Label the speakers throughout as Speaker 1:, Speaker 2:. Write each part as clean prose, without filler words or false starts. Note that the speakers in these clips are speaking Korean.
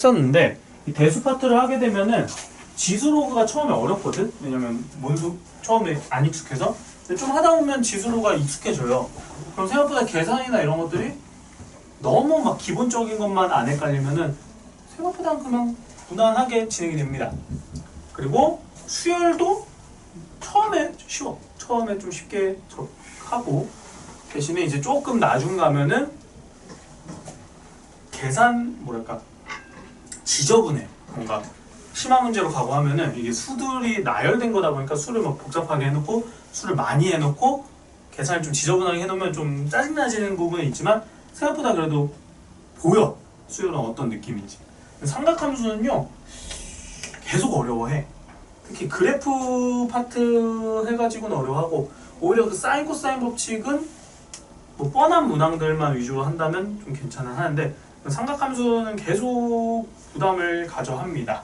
Speaker 1: 했었는데 이 대수 파트를 하게 되면은 지수로그가 처음에 어렵거든. 왜냐면 뭔수 처음에 안 익숙해서. 근데 좀 하다 보면 지수로그가 익숙해져요. 그럼 생각보다 계산이나 이런 것들이 너무 막 기본적인 것만 안 헷갈리면은 생각보다 그냥 무난하게 진행이 됩니다. 그리고 수열도 처음에 쉬워. 처음에 좀 쉽게 하고, 대신에 이제 조금 나중 가면은 계산 뭐랄까 지저분해. 뭔가 심한 문제로 가고 하면은 이게 수들이 나열된 거다 보니까 수를 막 복잡하게 해놓고 수를 많이 해놓고 계산을 좀 지저분하게 해놓으면 좀 짜증나지는 부분이 있지만 생각보다 그래도 보여. 수열은 어떤 느낌인지. 삼각함수는요 계속 어려워해. 특히 그래프 파트 해가지고는 어려워하고, 오히려 그 사인 코사인 법칙은 뭐 뻔한 문항들만 위주로 한다면 좀 괜찮아 하는데, 삼각함수는 계속 부담을 가져 합니다.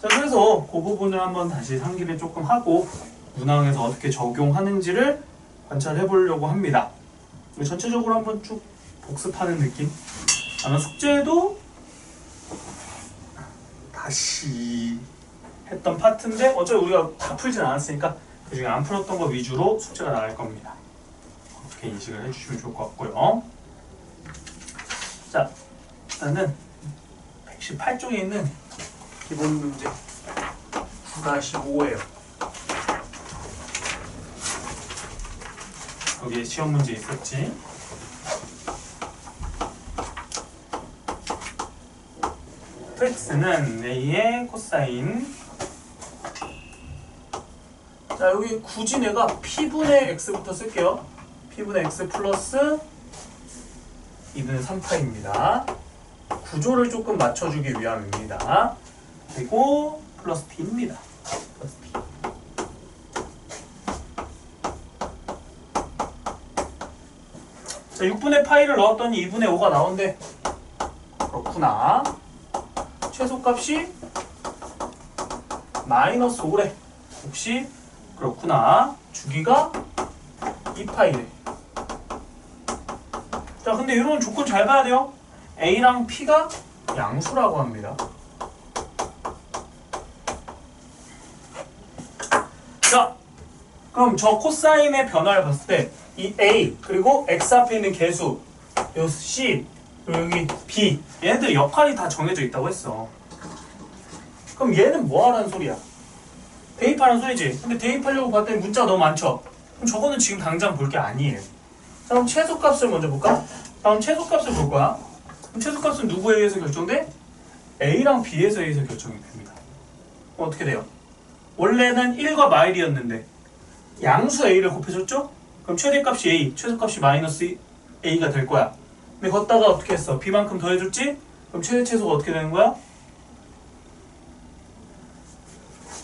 Speaker 1: 자, 그래서 그 부분을 한번 다시 상기를 조금 하고 문항에서 어떻게 적용하는지를 관찰해 보려고 합니다. 전체적으로 한번 쭉 복습하는 느낌. 아마 숙제도 다시 했던 파트인데 어차피 우리가 다 풀진 않았으니까 그 중에 안 풀었던 거 위주로 숙제가 나갈 겁니다. 어떻게 인식을 해주시면 좋을 것 같고요. 자, 일단은 118쪽에 있는 기본 문제 9-5예요. 여기에 시험 문제 있었지. x는 a의 코사인. 자, 여기 굳이 내가 p분의 x부터 쓸게요. p분의 x 플러스 2분의 3파입니다. 구조를 조금 맞춰주기 위함입니다. 그리고 플러스 p입니다. 플러스 p. 자, 6분의 파이를 넣었더니 2분의 5가 나온대. 그렇구나. 최소값이 마이너스 5래. 혹시 그렇구나. 주기가 2파이래. 자, 근데 이런 조건 잘 봐야 돼요. A랑 P가 양수라고 합니다. 자, 그럼 저 코사인의 변화를 봤을 때 이 A 그리고 X 앞에 있는 개수 요 C 그리고 여기 B 얘네들 역할이 다 정해져 있다고 했어. 그럼 얘는 뭐 하라는 소리야? 대입하라는 소리지. 근데 대입하려고 봤더니 문자가 너무 많죠? 그럼 저거는 지금 당장 볼 게 아니에요. 자, 그럼 최소값을 먼저 볼까? 다음 최소값을 볼 거야. 그럼 최소값은 누구에 의해서 결정돼? A랑 B에서 의해서 결정이 됩니다. 어떻게 돼요? 원래는 1과 마일이었는데 양수 A를 곱해줬죠? 그럼 최대값이 A, 최소값이 마이너스 A가 될 거야. 근데 걷다가 어떻게 했어? B만큼 더해줬지? 그럼 최대 최소가 어떻게 되는 거야?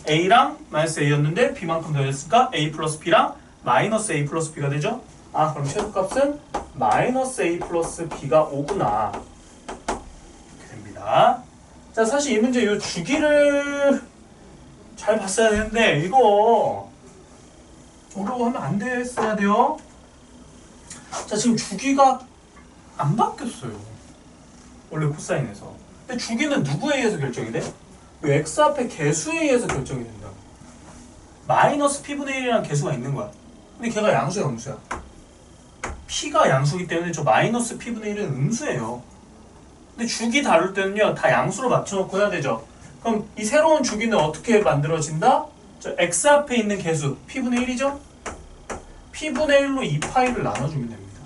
Speaker 1: A랑 마이너스 A였는데 B만큼 더해줬으니까 A 플러스 B랑 마이너스 A 플러스 B가 되죠? 아, 그럼 최소값은 마이너스 A 플러스 B가 5구나. 이렇게 됩니다. 자, 사실 이 문제 이 주기를 잘 봤어야 되는데 이거 어려워하면 안 됐어야 돼요. 자, 지금 주기가 안 바뀌었어요. 원래 코사인에서. 근데 주기는 누구에 의해서 결정이 돼? 이 x 앞에 개수에 의해서 결정이 된다. 마이너스 p분의 1이라는 개수가 있는 거야. 근데 걔가 양수야, 음수야? p가 양수이기 때문에 저 마이너스 p분의 1은 음수예요. 근데 주기 다룰 때는요 다 양수로 맞춰놓고 해야 되죠. 그럼 이 새로운 주기는 어떻게 만들어진다? 저 x 앞에 있는 개수 p분의 1이죠? p분의 1로 2파이를 나눠주면 됩니다.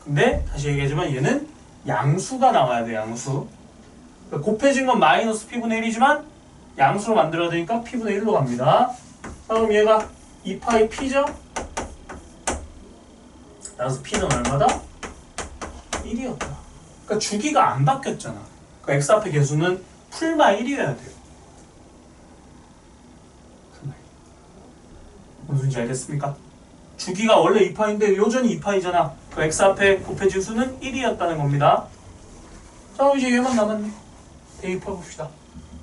Speaker 1: 근데 다시 얘기하지만 얘는 양수가 나와야 돼. 양수. 그러니까 곱해진 건 마이너스 p분의 1이지만 양수로 만들어야 되니까 p분의 1로 갑니다. 그럼 얘가 2파이 p죠? 따라서 p는 얼마다? 1이었다. 그러니까 주기가 안 바뀌었잖아. 그러니까 x 앞에 개수는 풀마 1이어야 돼요. 풀마 1. 무슨 소리인지 알겠습니까? 주기가 원래 2파인데 여전히 2파이잖아. 그 x 앞에 곱해진 수는 1이었다는 겁니다. 자, 그럼 이제 얘만 남았네. 대입해 봅시다.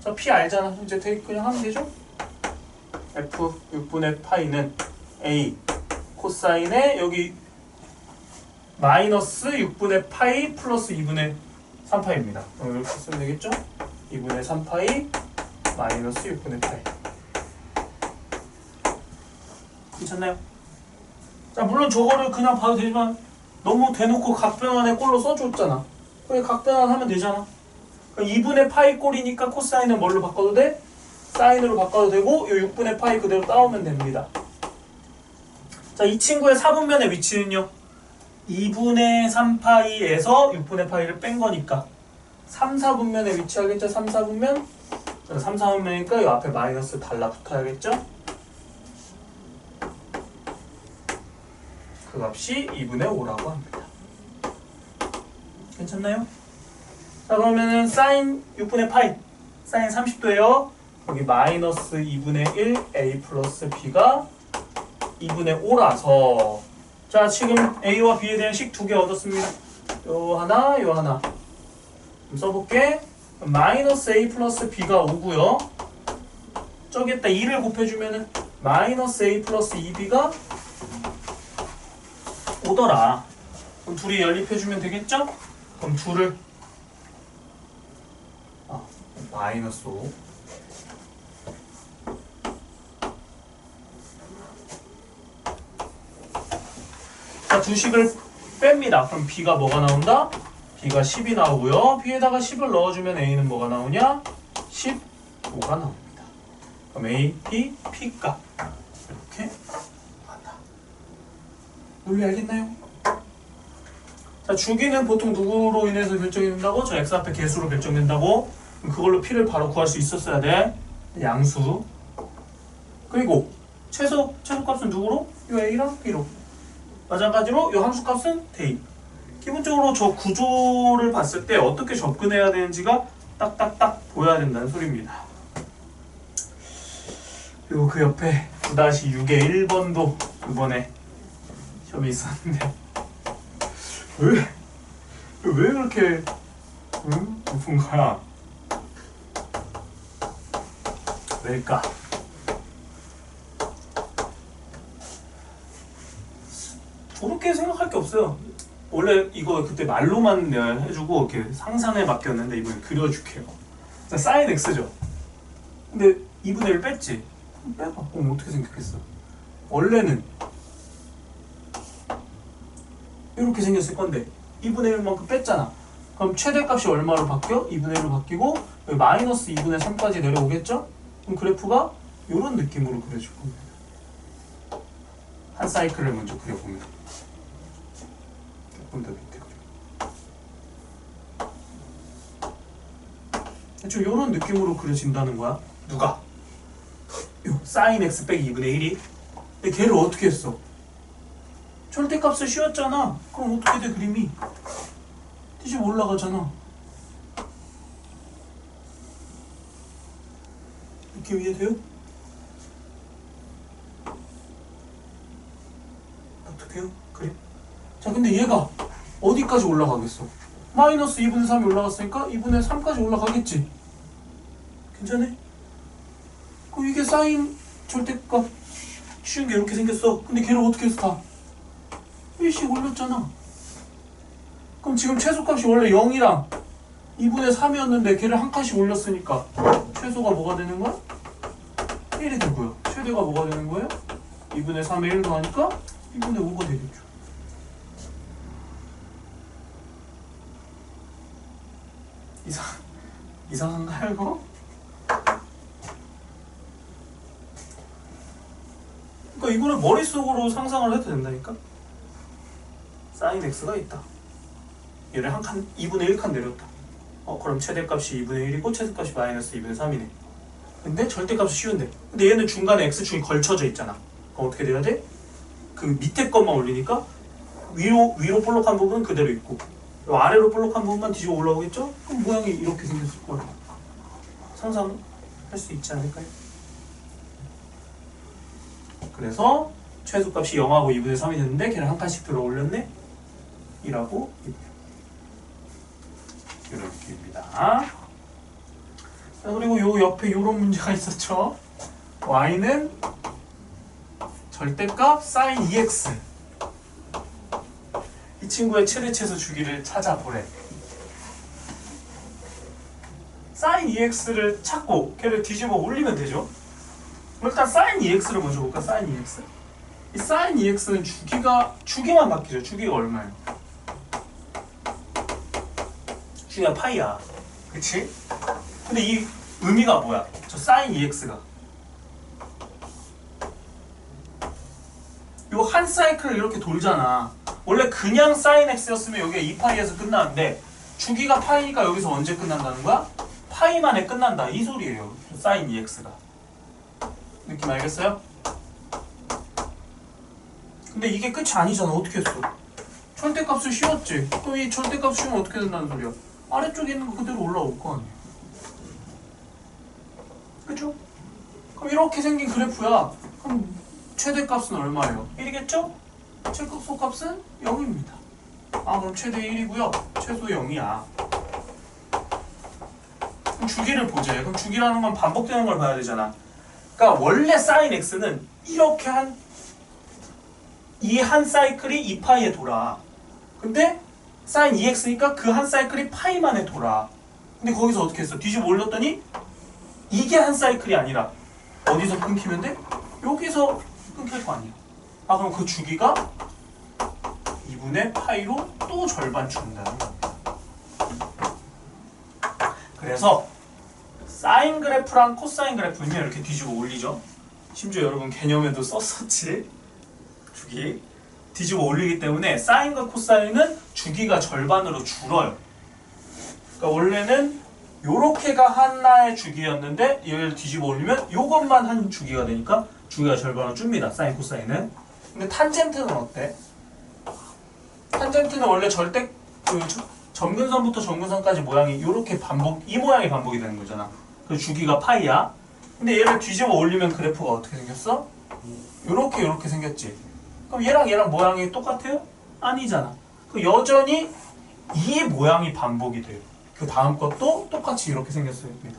Speaker 1: 자, p 알잖아. 이제 대입 그냥 하면 되죠? f 6분의 파이는 a 코사인에 여기 마이너스 6분의 파이 플러스 2분의 3파입니다. 이렇게 쓰면 되겠죠? 2분의 3파이 마이너스 6분의 파이. 괜찮나요? 자, 물론 저거를 그냥 봐도 되지만 너무 대놓고 각변환의 꼴로 써줬잖아. 그래, 각변환 하면 되잖아. 2분의 파이 꼴이니까 코사인은 뭘로 바꿔도 돼? 사인으로 바꿔도 되고 이 6분의 파이 그대로 따오면 됩니다. 자, 이 친구의 4분면의 위치는요. 2분의 3파이에서 6분의 파이를 뺀 거니까 3, 4분면에 위치하겠죠? 3, 4분면? 3, 4분면이니까 이 앞에 마이너스 달라붙어야겠죠? 그 값이 2분의 5라고 합니다. 괜찮나요? 자, 그러면은 사인 6분의 파이 사인 30도예요. 여기 마이너스 2분의 1 a 플러스 b가 2분의 5라서 자, 지금 a와 b에 대한 식 두 개 얻었습니다. 요 하나, 요 하나. 그럼 써볼게. 마이너스 a 플러스 b가 5고요. 저기에다 2를 곱해주면은 마이너스 a 플러스 2b가 5더라. 그럼 둘이 연립해주면 되겠죠? 그럼 둘을 마이너스 5. 자, 두 식을 뺍니다. 그럼 b가 뭐가 나온다? b가 10이 나오고요. b에다가 10을 넣어주면 a는 뭐가 나오냐? 15가 나옵니다. 그럼 a, b, p값 이렇게 나온다. 논리 알겠나요? 자, 주기는 보통 누구로 인해서 결정이 된다고? 저 x 앞에 개수로 결정된다고? 그럼 그걸로 p를 바로 구할 수 있었어야 돼. 양수. 그리고 최소값은 누구로? 요 a랑 b로. 마찬가지로 이 함수값은 대입. 기본적으로 저 구조를 봤을 때 어떻게 접근해야 되는지가 딱딱딱 보여야 된다는 소리입니다. 그리고 그 옆에 9-6의 1번도 이번에 시험이 있었는데 왜 그렇게 높은 거야? 왜일까? 저렇게 생각할 게 없어요. 원래 이거 그때 말로만 내가 해주고 이렇게 상상에 맡겼는데 이번에 그려줄게요. 자, 사인 x죠. 근데 2분의 1 뺐지? 빼봐. 그럼 어떻게 생겼겠어? 원래는 이렇게 생겼을 건데 2분의 1만큼 뺐잖아. 그럼 최대값이 얼마로 바뀌어? 2분의 1로 바뀌고 여기 마이너스 2분의 3까지 내려오겠죠? 그럼 그래프가 이런 느낌으로 그려줄 겁니다. 한 사이클을 먼저 그려봅니다. 조금 더 밑에 그려. 대충 이런 느낌으로 그려진다는 거야. 누가? 요 사인 x 빼기 2분의 1이? 근데 걔를 어떻게 했어? 절대값을 씌웠잖아. 그럼 어떻게 돼 그림이? 뒤집어 올라가잖아. 느낌 이해돼요? 어떡해요? 그래? 자, 근데 얘가 어디까지 올라가겠어? 마이너스 2분의 3이 올라갔으니까 2분의 3까지 올라가겠지? 괜찮아? 그럼 이게 사인 절대값 쉬운 게 이렇게 생겼어. 근데 걔를 어떻게 해서 다 1씩 올렸잖아. 그럼 지금 최소값이 원래 0이랑 2분의 3이었는데 걔를 한 칸씩 올렸으니까 최소가 뭐가 되는 거야? 1이 되고요. 최대가 뭐가 되는 거예요? 2분의 3에 1 더하니까 2분의 5가 되겠죠. 이상한가요 이거? 그러니까 이거를 머릿속으로 상상을 해도 된다니까? 사인 x가 있다. 얘를 한 칸, 2분의 1칸 내렸다. 그럼 최대값이 2분의 1이고 최소값이 마이너스 2분의 3이네. 근데 절대값이 쉬운데. 근데 얘는 중간에 x축이 걸쳐져 있잖아. 그럼 어떻게 돼야 돼? 그 밑에 것만 올리니까 위로 볼록한 부분은 그대로 있고 아래로 볼록한 부분만 뒤집어 올라오겠죠? 그럼 모양이 이렇게 생겼을 거야. 상상할 수 있지 않을까요? 그래서 최소값이 0하고 2분의 3이 됐는데 걔를 한 칸씩 들어 올렸네? 이라고 이런 느낌입니다. 자, 그리고 요 옆에 요런 문제가 있었죠. y는 절대값 sin 2x. 이 친구의 최대치에서 주기를 찾아보래. sin EX를 찾고 걔를 뒤집어 올리면 되죠. 일단 sin EX를 먼저 볼까? sin EX. 이 sin EX는 주기만 바뀌죠. 주기가 얼마예요? 주기가 파이야. 그치? 근데 이 의미가 뭐야? 저 sin EX가 요 한 사이클을 이렇게 돌잖아. 원래 그냥 sin X였으면 여기가 2파이에서 끝나는데 주기가 파이니까 여기서 언제 끝난다는 거야? 파이 만에 끝난다. 이 소리예요. sin EX가. 느낌 알겠어요? 근데 이게 끝이 아니잖아. 어떻게 했어? 절대값을 씌웠지. 그럼 이 절대값 씌우면 어떻게 된다는 소리야? 아래쪽에 있는 거 그대로 올라올 거 아니야. 그쵸? 그럼 이렇게 생긴 그래프야. 그럼 최대값은 얼마예요? 1이겠죠? 최소값은 0입니다. 아 그럼 최대 1이고요. 최소 0이야. 그럼 주기를 보자. 그럼 주기라는 건 반복되는 걸 봐야 되잖아. 그러니까 원래 sin x는 이렇게 이 한 사이클이 2파이에 돌아. 근데 sin 2x니까 그 한 사이클이 파이 만에 돌아. 근데 거기서 어떻게 했어? 뒤집어 올렸더니 이게 한 사이클이 아니라 어디서 끊기면 돼? 여기서 끊길 거 아니야. 아 그럼 그 주기가 2분의 파이로 또 절반 준다는 겁니다. 그래서 사인 그래프랑 코사인 그래프는 이렇게 뒤집어 올리죠. 심지어 여러분 개념에도 썼었지. 주기 뒤집어 올리기 때문에 사인과 코사인은 주기가 절반으로 줄어요. 그러니까 원래는 요렇게가 하나의 주기였는데 얘를 뒤집어 올리면 요것만 한 주기가 되니까 주기가 절반으로 줍니다. 사인 코사인은. 근데 탄젠트는 어때? 탄젠트는 원래 절대 점근선부터 점근선까지 모양이 요렇게 이 모양이 반복이 되는 거잖아. 그 주기가 파이야. 근데 얘를 뒤집어 올리면 그래프가 어떻게 생겼어? 요렇게 생겼지. 그럼 얘랑 모양이 똑같아요? 아니잖아. 그 여전히 이 모양이 반복이 돼요. 그 다음 것도 똑같이 이렇게 생겼습니다.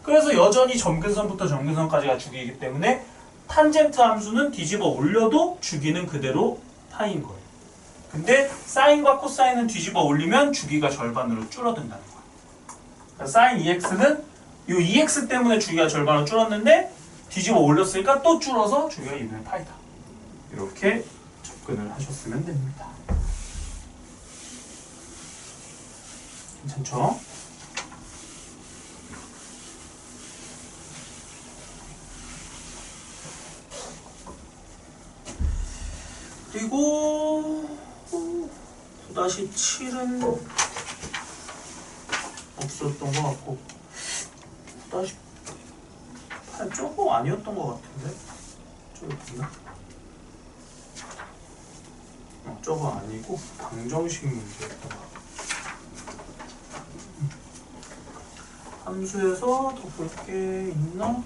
Speaker 1: 그래서 여전히 점근선부터 점근선까지가 주기이기 때문에 탄젠트 함수는 뒤집어 올려도 주기는 그대로 파이인 거예요. 근데 사인과 코사인은 뒤집어 올리면 주기가 절반으로 줄어든다는 거예요. 그러니까 sin EX는 이 EX 때문에 주기가 절반으로 줄었는데 뒤집어 올렸으니까 또 줄어서 주기가 2분의 파이다. 이렇게 접근을 하셨으면 됩니다. 괜찮죠? 그리고 9-7은 없었던 것 같고 9-8 저거 아니었던 것 같은데? 저기 있나? 저거 아니고 방정식 문제였던 것 같아. 함수에서 더 볼 게 있나?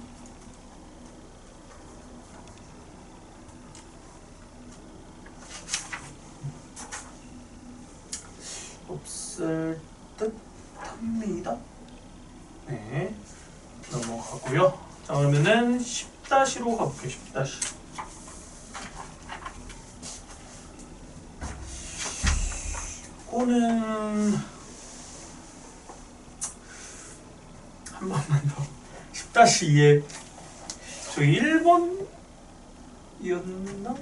Speaker 1: 없을 듯 합니다. 네, 넘어가고요. 자, 그러면은 10-로 가볼게요. 10-. 이거는 한 번만 더. 10-2에 저기 1번이었나?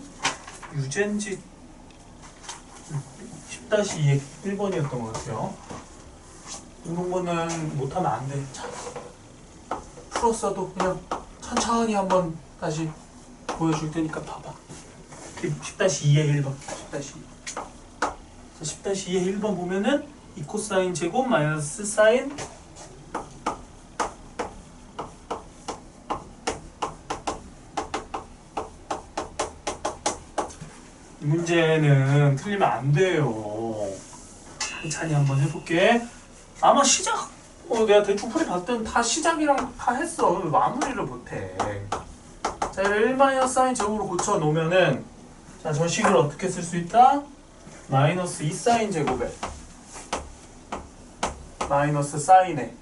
Speaker 1: 유젠지 10-2에 1번이었던 것 같아요. 이런 거는 못하면 안 돼. 풀었어도 그냥 천천히 한번 다시 보여줄 테니까 봐봐. 10-2에 1번. 10-2에 1번 보면은 이 코사인 제곱 마이너스 사인 이 문제는 틀리면 안 돼요. 천천히 한번 해볼게. 아마 시작 내가 대충 풀이 봤을 때는 다 시작이랑 다 했어. 왜 마무리를 못해. 자, 얘를 1 사인 제곱으로 고쳐 놓으면은 자, 저 식을 어떻게 쓸 수 있다? 마이너스 2 사인 제곱에 마이너스 사인에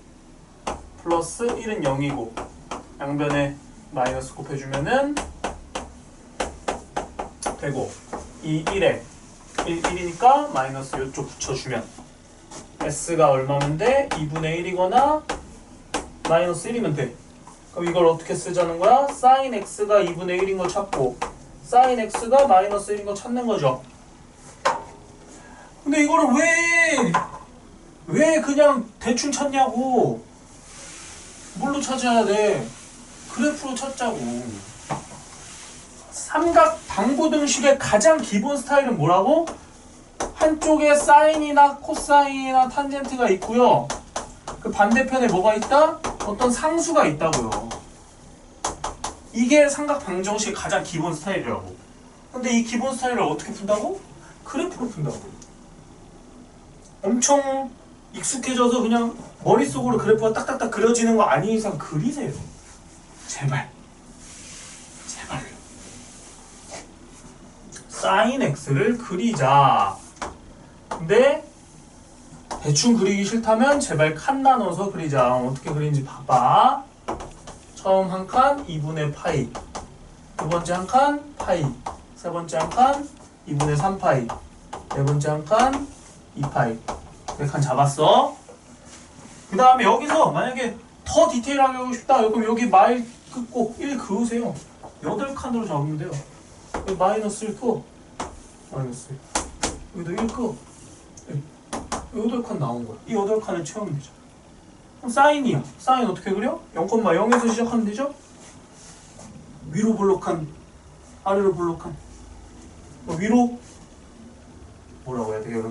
Speaker 1: 플러스 1은 0이고 양변에 마이너스 곱해주면은 되고 이 1에 1이니까 마이너스 이쪽 붙여주면 S가 얼마면 돼? 2분의 1이거나 마이너스 1이면 돼. 그럼 이걸 어떻게 쓰자는 거야? sin x가 2분의 1인 거 찾고 sin x가 마이너스 1인 거 찾는 거죠. 근데 이거를 왜 그냥 대충 찾냐고. 뭘로 찾아야 돼? 그래프로 찾자고. 삼각 방부등식의 가장 기본 스타일은 뭐라고? 한쪽에 사인이나 코사인이나 탄젠트가 있고요. 그 반대편에 뭐가 있다? 어떤 상수가 있다고요. 이게 삼각 방정식의 가장 기본 스타일이라고. 근데 이 기본 스타일을 어떻게 푼다고? 그래프로 푼다고. 엄청 익숙해져서 그냥 머릿속으로 그래프가 딱딱딱 그려지는 거 아닌 이상 그리세요. 제발. 제발요. sin x를 그리자. 근데 대충 그리기 싫다면 제발 칸 나눠서 그리자. 어떻게 그리는지 봐봐. 처음 한 칸 2분의 파이, 두 번째 한 칸 파이, 세 번째 한 칸 2분의 3파이, 네 번째 한 칸 2파이. 네 칸 잡았어. 그 다음에 여기서 만약에 더 디테일하게 하고 싶다. 그럼 여기 마일 긋고 1 그으세요. 8칸으로 잡으면 돼요. 여기 마이너스 1 그어. 마이너스 1. 여기도 1 그어. 8칸 나온 거야. 이 8칸을 채우면 되죠. 그럼 사인이야. 사인 어떻게 그려? 0,0에서 시작하면 되죠? 위로 볼록한, 아래로 볼록한. 위로 뭐라고 해야 되게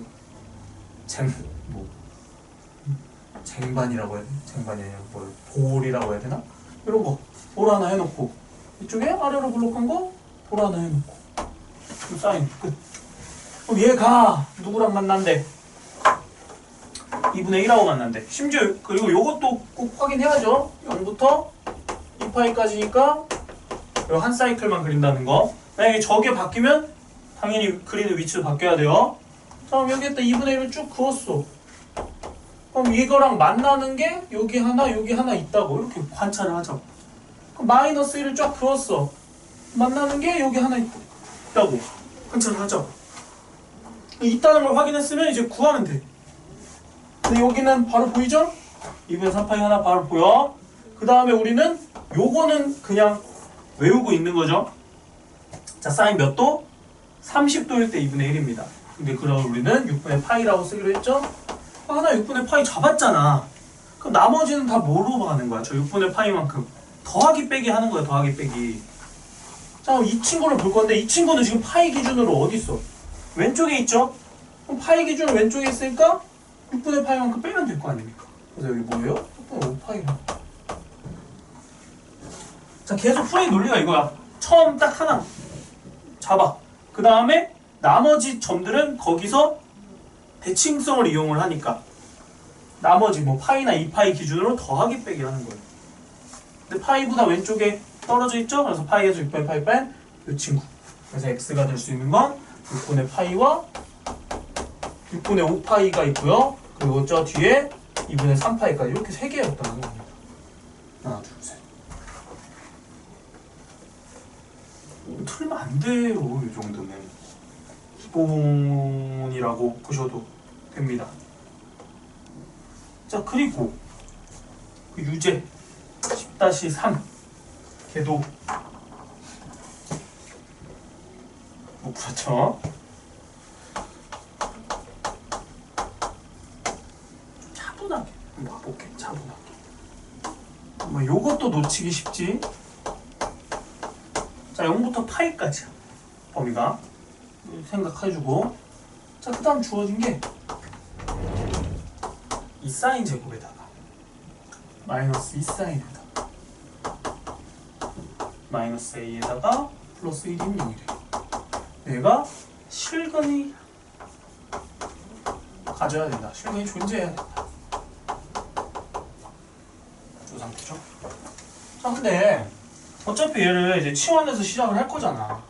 Speaker 1: 쟁반이라고 해야 돼? 쟁반이 아니라 볼이라고 해야 되나? 이런 거 볼 하나 해놓고 이쪽에 아래로 볼록한 거 볼 하나 해놓고 그럼 사인 끝. 그럼 얘가 누구랑 만난대? 2분의 1하고 만난대. 심지어 그리고 요것도 꼭 확인해야죠. 0부터 2파이까지니까 요 한 사이클만 그린다는 거. 만약에 저게 바뀌면 당연히 그리는 위치도 바뀌어야 돼요. 자, 그럼 여기에다 2분의 1을 쭉 그었어. 그럼 이거랑 만나는 게 여기 하나 있다고 이렇게 관찰을 하자고. 그럼 마이너스 1을 쫙 그었어. 만나는 게 여기 하나 있다고 관찰을 하자고. 있다는 걸 확인했으면 이제 구하면 돼. 근데 여기는 바로 보이죠? 2분의 3파이 하나 바로 보여. 그 다음에 우리는 요거는 그냥 외우고 있는 거죠. 자, 사인 몇 도? 30도일 때 2분의 1입니다. 근데 그럼 우리는 6분의 파이라고 쓰기로 했죠? 하나 6분의 파이 잡았잖아. 그럼 나머지는 다 뭐로 가는 거야? 저 6분의 파이만큼 더하기 빼기 하는 거야. 더하기 빼기. 자, 그럼 이 친구를 볼 건데 이 친구는 지금 파이 기준으로 어디 있어? 왼쪽에 있죠? 그럼 파이 기준으로 왼쪽에 있으니까 6분의 파이만큼 빼면 될 거 아닙니까? 그래서 여기 뭐예요? 6분의 5파이만. 자, 계속 풀이 논리가 이거야. 처음 딱 하나 잡아. 그 다음에 나머지 점들은 거기서 대칭성을 이용을 하니까 나머지 뭐 파이나 2파이 기준으로 더하기 빼기 하는 거예요. 근데 파이보다 왼쪽에 떨어져 있죠? 그래서 파이에서 6분의 파이 뺀 이 친구. 그래서 x가 될 수 있는 건 6분의 파이와 6분의 5파이가 있고요. 그리고 저 뒤에 2분의 3파이까지 이렇게 세 개였다는 겁니다. 하나, 둘, 셋. 틀리면 안 돼요. 이 정도는 기본이라고 보셔도 됩니다. 자, 그리고 그 유제 10-3 걔도 못 풀었죠. 차분하게 한번 볼게. 차분하게. 뭐 요것도 놓치기 쉽지. 자, 0부터 파이까지야. 범위가. 생각해주고. 자, 그 다음 주어진 게 이 사인 제곱에다가 마이너스 2사인에다가 마이너스 a에다가 플러스 1이면 0이래. 내가 실근이 가져야 된다. 실근이 존재해야 된다. 이 상태죠. 자, 근데 어차피 얘를 이제 치환해서 시작을 할 거잖아.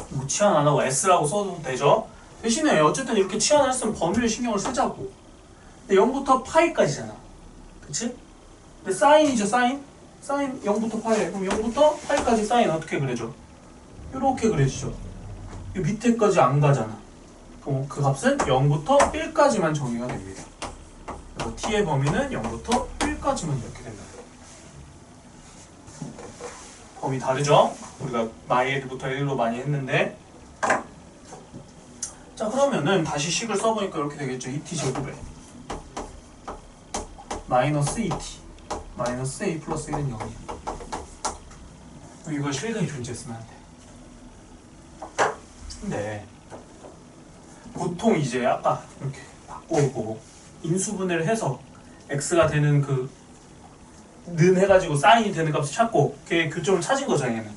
Speaker 1: 뭐 치환 안 하고 S라고 써도 되죠? 대신에 어쨌든 이렇게 치환을 했으면 범위를 신경을 쓰자고. 근데 0부터 파이까지잖아. 그치? 근데 사인이죠, 사인? 사인 0부터 파이에. 그럼 0부터 파이까지 사인 어떻게 그려져? 이렇게 그려지죠. 이 밑에까지 안 가잖아. 그럼 그 값은 0부터 1까지만 정의가 됩니다. 그래서 t의 범위는 0부터 1까지만 이렇게 된다. 범위 다르죠? 우리가 myL부터 1로 많이 했는데. 자, 그러면은 다시 식을 써보니까 이렇게 되겠죠. 2t 제곱에 마이너스 2t 마이너스 a 플러스 1은 0이야. 이걸 실근이 존재했으면 안 돼. 근데 보통 이제 아까 이렇게 바꾸고 인수분해를 해서 x가 되는 그 는 해가지고 사인이 되는 값을 찾고 걔 교점을 찾은 거죠, 얘는.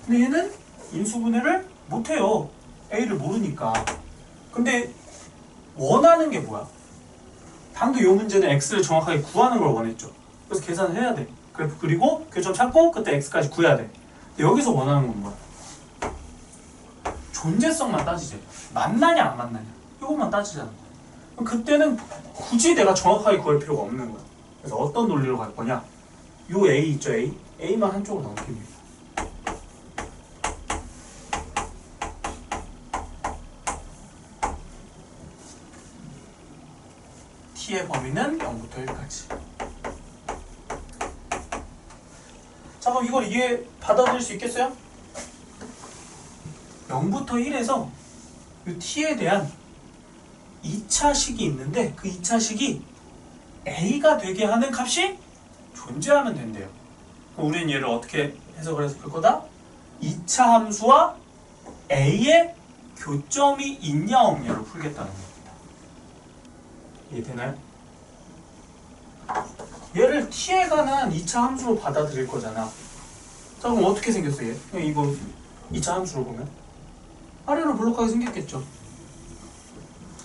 Speaker 1: 근데 얘는 인수분해를 못해요. a를 모르니까. 근데 원하는 게 뭐야? 방금 요 문제는 x를 정확하게 구하는 걸 원했죠. 그래서 계산을 해야 돼. 그리고 교점 찾고 그때 x까지 구해야 돼. 근데 여기서 원하는 건 뭐야? 존재성만 따지지. 만나냐 안 만나냐 이것만 따지잖아. 그럼 그때는 굳이 내가 정확하게 구할 필요가 없는 거야. 그래서 어떤 논리로 갈 거냐? 요 a 있죠, a만 한쪽으로 넘깁니다. t의 범위는 0부터 1까지. 자, 그럼 이걸 이게 받아들일 수 있겠어요? 0부터 1에서 이 t에 대한 2차식이 있는데 그 2차식이 a가 되게 하는 값이 존재하면 된대요. 그럼 우리는 얘를 어떻게 해석을 해서 풀 거다? 2차 함수와 a의 교점이 있냐 없냐로 풀겠다는 겁니다. 이해되나요? 얘를 t에 관한 2차 함수로 받아들일 거잖아. 자, 그럼 어떻게 생겼어, 얘? 그냥 이거 2차 함수로 보면 아래로 볼록하게 생겼겠죠.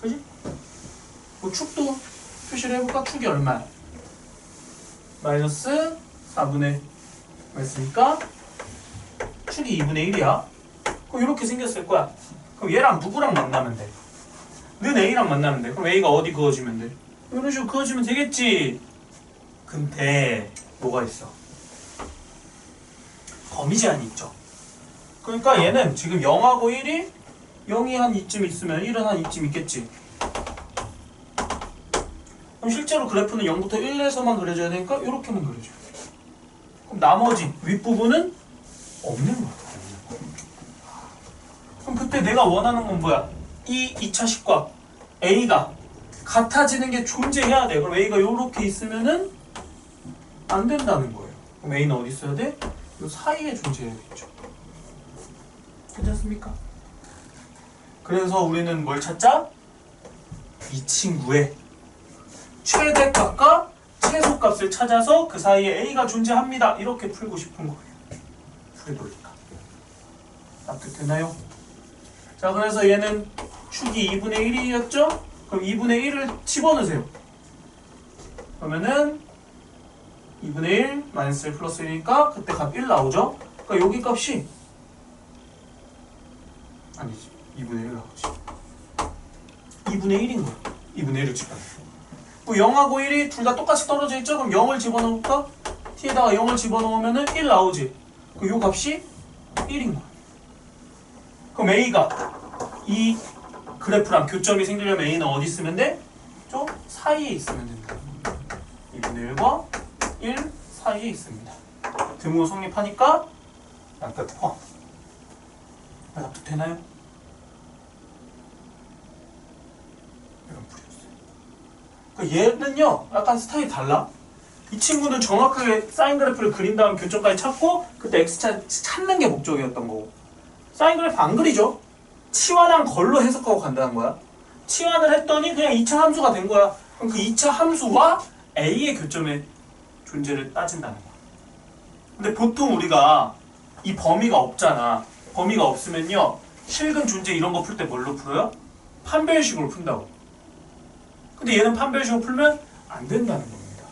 Speaker 1: 그지? 뭐 축도 표시를 해볼까? 축이 얼마야? 마이너스 4분의 했으니까 축이 2분의 1이야. 그럼 이렇게 생겼을 거야. 그럼 얘랑 누구랑 만나면 돼? 는 a랑 만나면 돼. 그럼 a가 어디 그어지면 돼? 이런 식으로 그어지면 되겠지. 근데 뭐가 있어? 범위 제한이 있죠. 그러니까 얘는 지금 0하고 1이 0이 한 이쯤 있으면 1은 한 이쯤 있겠지. 그럼 실제로 그래프는 0부터 1에서만 그려줘야 되니까 이렇게만 그려줘야 돼. 그럼 나머지 윗부분은 없는 거야. 그럼 그때 내가 원하는 건 뭐야? 이 2차식과 a가 같아지는 게 존재해야 돼. 그럼 a가 이렇게 있으면은 안 된다는 거예요. 그럼 a는 어디 있어야 돼? 이 사이에 존재해야겠죠. 괜찮습니까? 그래서 우리는 뭘 찾자? 이 친구의 최대값과 최소값을 찾아서 그 사이에 a가 존재합니다. 이렇게 풀고 싶은 거예요. 풀이 논리가. 납득되나요? 자, 그래서 얘는 축이 2분의 1이었죠? 그럼 2분의 1을 집어넣으세요. 그러면은 2분의 1 마이너스 1 플러스 1이니까 그때 값 1 나오죠? 그러니까 여기 값이 아니지, 2분의 1 나오지. 2분의 1인 거야. 2분의 1을 집어넣어. 0하고 1이 둘 다 똑같이 떨어져 있죠? 그럼 0을 집어넣을까? t에다가 0을 집어넣으면 1 나오지. 그럼 요 값이 1인 거야. 그럼 a가 이 그래프랑 교점이 생기려면 a는 어디 있으면 돼? 좀 사이에 있으면 된다. 2분의 1과 1 사이에 있습니다. 등호 성립하니까 납득 포함. 납득되나요? 이런 풀이었어요. 그러니까 얘는요 약간 스타일이 달라. 이 친구는 정확하게 사인 그래프를 그린 다음 교점까지 찾고 그때 x 찾는 게 목적이었던 거고, 사인 그래프 안 그리죠? 치환한 걸로 해석하고 간다는 거야. 치환을 했더니 그냥 2차 함수가 된 거야. 그럼 그 2차 함수와 a의 교점의 존재를 따진다는 거야. 근데 보통 우리가 이 범위가 없잖아. 범위가 없으면요 실근 존재 이런 거 풀 때 뭘로 풀어요? 판별식으로 푼다고. 근데 얘는 판별식으로 풀면 안 된다는 겁니다.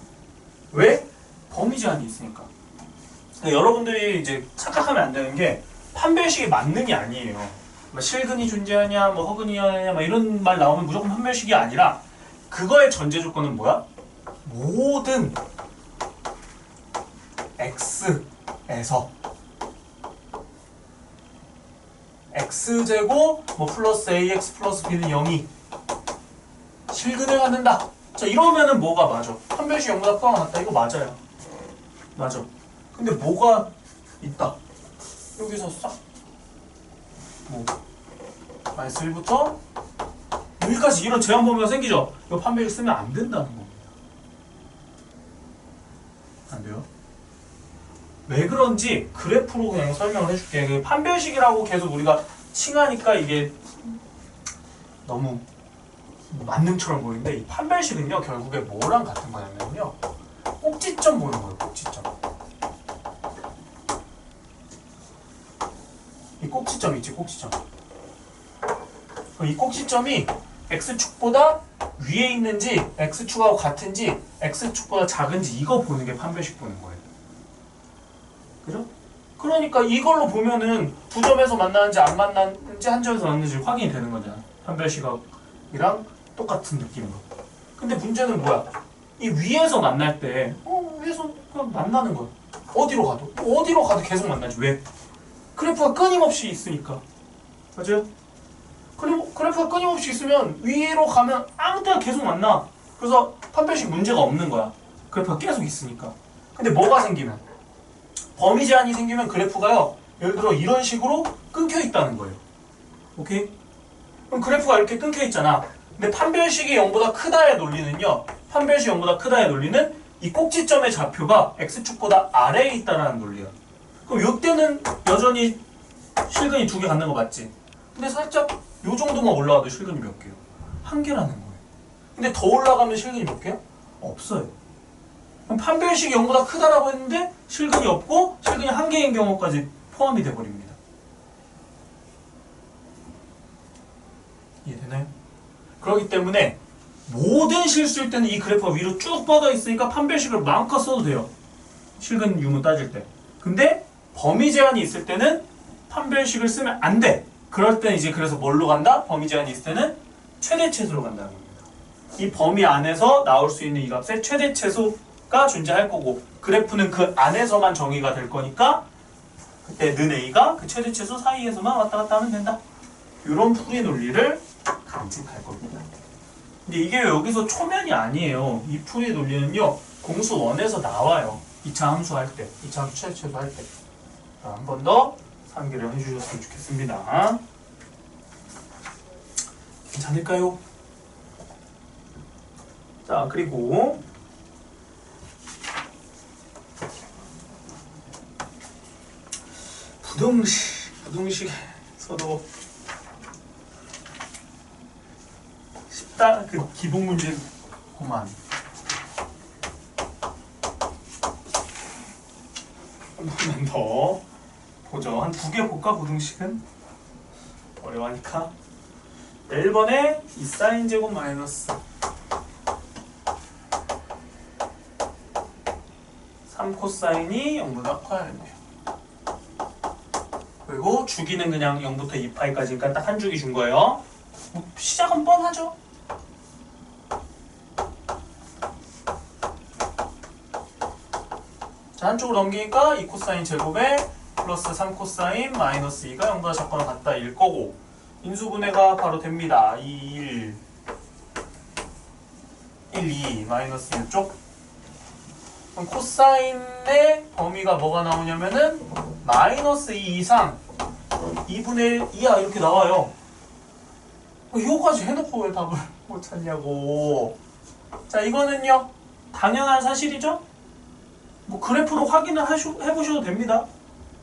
Speaker 1: 왜? 범위 제한이 있으니까. 그러니까 여러분들이 이제 착각하면 안 되는 게 판별식이 맞는 게 아니에요. 뭐 실근이 존재하냐, 뭐 허근이 하냐, 뭐 이런 말 나오면 무조건 판별식이 아니라 그거의 전제 조건은 뭐야? 모든 x에서 x제곱 뭐 플러스 ax 플러스 b는 0이 실근을 갖는다. 자, 이러면은 뭐가 맞아? 판별식 0보다 크거나 같다. 이거 맞아요. 맞아. 근데 뭐가 있다. 여기서 싹 뭐 마이너스 1부터 여기까지 이런 제한 범위가 생기죠. 이거 판별식 쓰면 안 된다는 겁니다. 안 돼요? 왜 그런지 그래프로 그냥 설명을 해줄게. 그 판별식이라고 계속 우리가 칭하니까 이게 너무 만능처럼 보이는데 이 판별식은요 결국에 뭐랑 같은 거냐면요 꼭지점 보는 거예요. 꼭지점. 이 꼭지점 있지, 꼭지점. 이 꼭지점이 x축보다 위에 있는지 x축하고 같은지 x축보다 작은지 이거 보는 게 판별식 보는 거예요. 그죠? 그러니까 이걸로 보면은 두 점에서 만나는지 안 만나는지 한 점에서 만나는지 확인이 되는 거잖아. 판별식이랑 똑같은 느낌으로. 근데 문제는 뭐야? 이 위에서 만날 때 위에서 그냥 만나는 거야. 어디로 가도 계속 만나지. 왜? 그래프가 끊임없이 있으니까. 맞아요? 그래프가 끊임없이 있으면 위로 가면 아무 때나 계속 만나. 그래서 판별식 문제가 없는 거야. 그래프가 계속 있으니까. 근데 뭐가 생기면? 범위 제한이 생기면 그래프가요. 예를 들어 이런 식으로 끊겨 있다는 거예요. 오케이? 그럼 그래프가 이렇게 끊겨 있잖아. 근데 판별식이 0보다 크다의 논리는요. 판별식 0보다 크다의 논리는 이 꼭지점의 좌표가 x축보다 아래에 있다는 논리야. 그럼 이때는 여전히 실근이 2개 갖는 거 맞지? 근데 살짝 요 정도만 올라가도 실근이 몇 개요? 1개라는 거예요. 근데 더 올라가면 실근이 몇 개야? 없어요. 그럼 판별식이 0보다 크다라고 했는데 실근이 없고 실근이 1개인 경우까지 포함이 돼버립니다. 이해되나요? 그렇기 때문에 모든 실수일 때는 이 그래프가 위로 쭉 뻗어 있으니까 판별식을 마음껏 써도 돼요. 실근 유무 따질 때. 근데 범위 제한이 있을 때는 판별식을 쓰면 안 돼. 그럴 때는 이제 그래서 뭘로 간다? 범위 제한이 있을 때는 최대치수로 간다는 겁니다. 이 범위 안에서 나올 수 있는 이 값의 최대치수가 존재할 거고 그래프는 그 안에서만 정의가 될 거니까 그때 는 a가 그 최대치수 사이에서만 왔다 갔다 하면 된다. 이런 풀이 논리를 간직할 겁니다. 근데 이게 여기서 초면이 아니에요. 이 풀이 논리는요. 공수 1에서 나와요. 2차 함수 할 때, 2차 함수 최대치수 할 때. 한 번 더 상기를 해주셨으면 좋겠습니다. 괜찮을까요? 자, 그리고 부등식에서도 쉽다 그 기본 문제구만. 한 번만 더 보죠. 한 2개 볼까? 부등식은 어려워하니까 1번에 2사인 제곱 마이너스 3코사인이 0보다 커야 된대요. 그리고 주기는 그냥 0부터 2파이까지니까 딱 한 주기 준 거예요. 시작은 뻔하죠? 자, 한쪽으로 넘기니까 2코사인 제곱에 플러스 3코사인 마이너스 2가 0보다 작거나 같다 일 거고 인수분해가 바로 됩니다. 2, 1, 2 마이너스 이쪽. 그럼 코사인의 범위가 뭐가 나오냐면은 마이너스 2 이상 2분의 1 이하 이렇게 나와요. 이거까지 해놓고 왜 답을 못 찾냐고. 자, 이거는요 당연한 사실이죠? 뭐 그래프로 확인을 해보셔도 됩니다.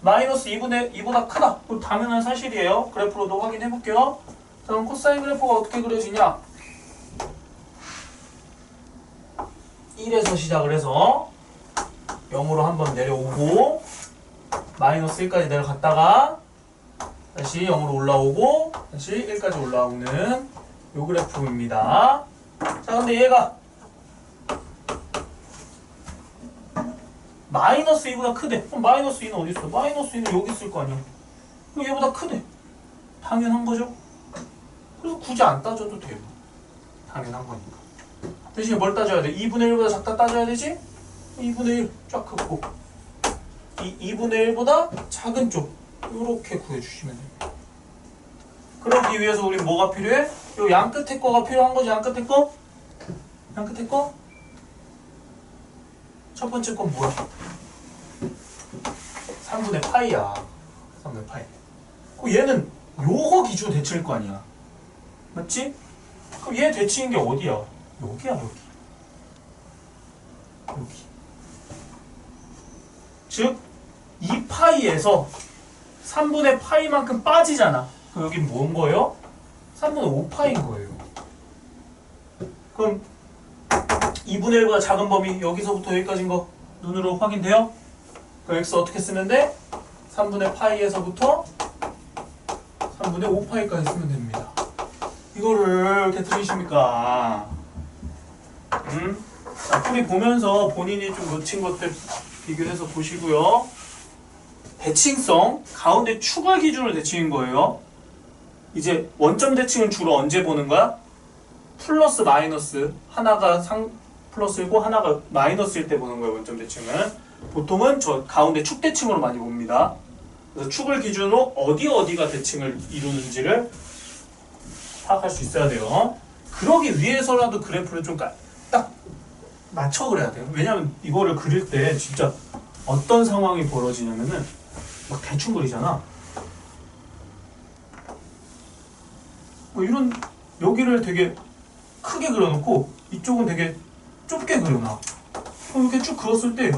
Speaker 1: 마이너스 2보다 크다. 그럼 당연한 사실이에요. 그래프로도 확인해 볼게요. 자, 그럼 코사인 그래프가 어떻게 그려지냐? 1에서 시작을 해서 0으로 한번 내려오고 마이너스 1까지 내려갔다가 다시 0으로 올라오고 다시 1까지 올라오는 요 그래프입니다. 자, 근데 얘가 마이너스 2보다 크대. 그럼 마이너스 2는 어디 있어? 마이너스 2는 여기 있을 거 아니야. 그럼 얘보다 크대. 당연한 거죠. 그래서 굳이 안 따져도 돼요. 당연한 거니까. 대신에 뭘 따져야 돼? 2분의 1보다 작다 따져야 되지? 2분의 1 쫙 긋고 이 2분의 1보다 작은 쪽 이렇게 구해주시면 됩니다. 그러기 위해서 우린 뭐가 필요해? 요 양 끝에 거가 필요한 거지. 양 끝에 거? 양 끝에 거? 첫 번째 건 뭐야? 3분의 파이야. 3분의 파이. 얘는 요거 기준 대칭일 거 아니야. 맞지? 그럼 얘 대칭인 게 어디야? 여기야, 여기. 여기. 즉, 2파이에서 3분의 파이만큼 빠지잖아. 그럼 여긴 뭔 거예요? 3분의 5파인 거예요. 그럼 2분의 1보다 작은 범위 여기서부터 여기까지인 거 눈으로 확인돼요? 그럼 x 어떻게 쓰면 돼? 3분의 파이에서부터 3분의 5파이까지 쓰면 됩니다. 이거를 이렇게 들으십니까? 자, 풀이 보면서 본인이 좀 놓친 것들 비교해서 보시고요. 대칭성, 가운데 축을 기준으로 대칭인 거예요. 이제 원점 대칭은 주로 언제 보는 거야? 플러스 마이너스, 하나가 플러스이고 하나가 마이너스일 때 보는 거예요. 원점 대칭은 보통은 저 가운데 축 대칭으로 많이 봅니다. 그래서 축을 기준으로 어디가 대칭을 이루는지를 파악할 수 있어야 돼요. 그러기 위해서라도 그래프를 좀 딱 맞춰 그려야 돼요. 왜냐면 이거를 그릴 때 진짜 어떤 상황이 벌어지냐면은 막 대충 그리잖아. 뭐 이런 여기를 되게 크게 그려놓고 이쪽은 되게 좁게 그려놔. 그럼 이렇게 쭉 그렸을 때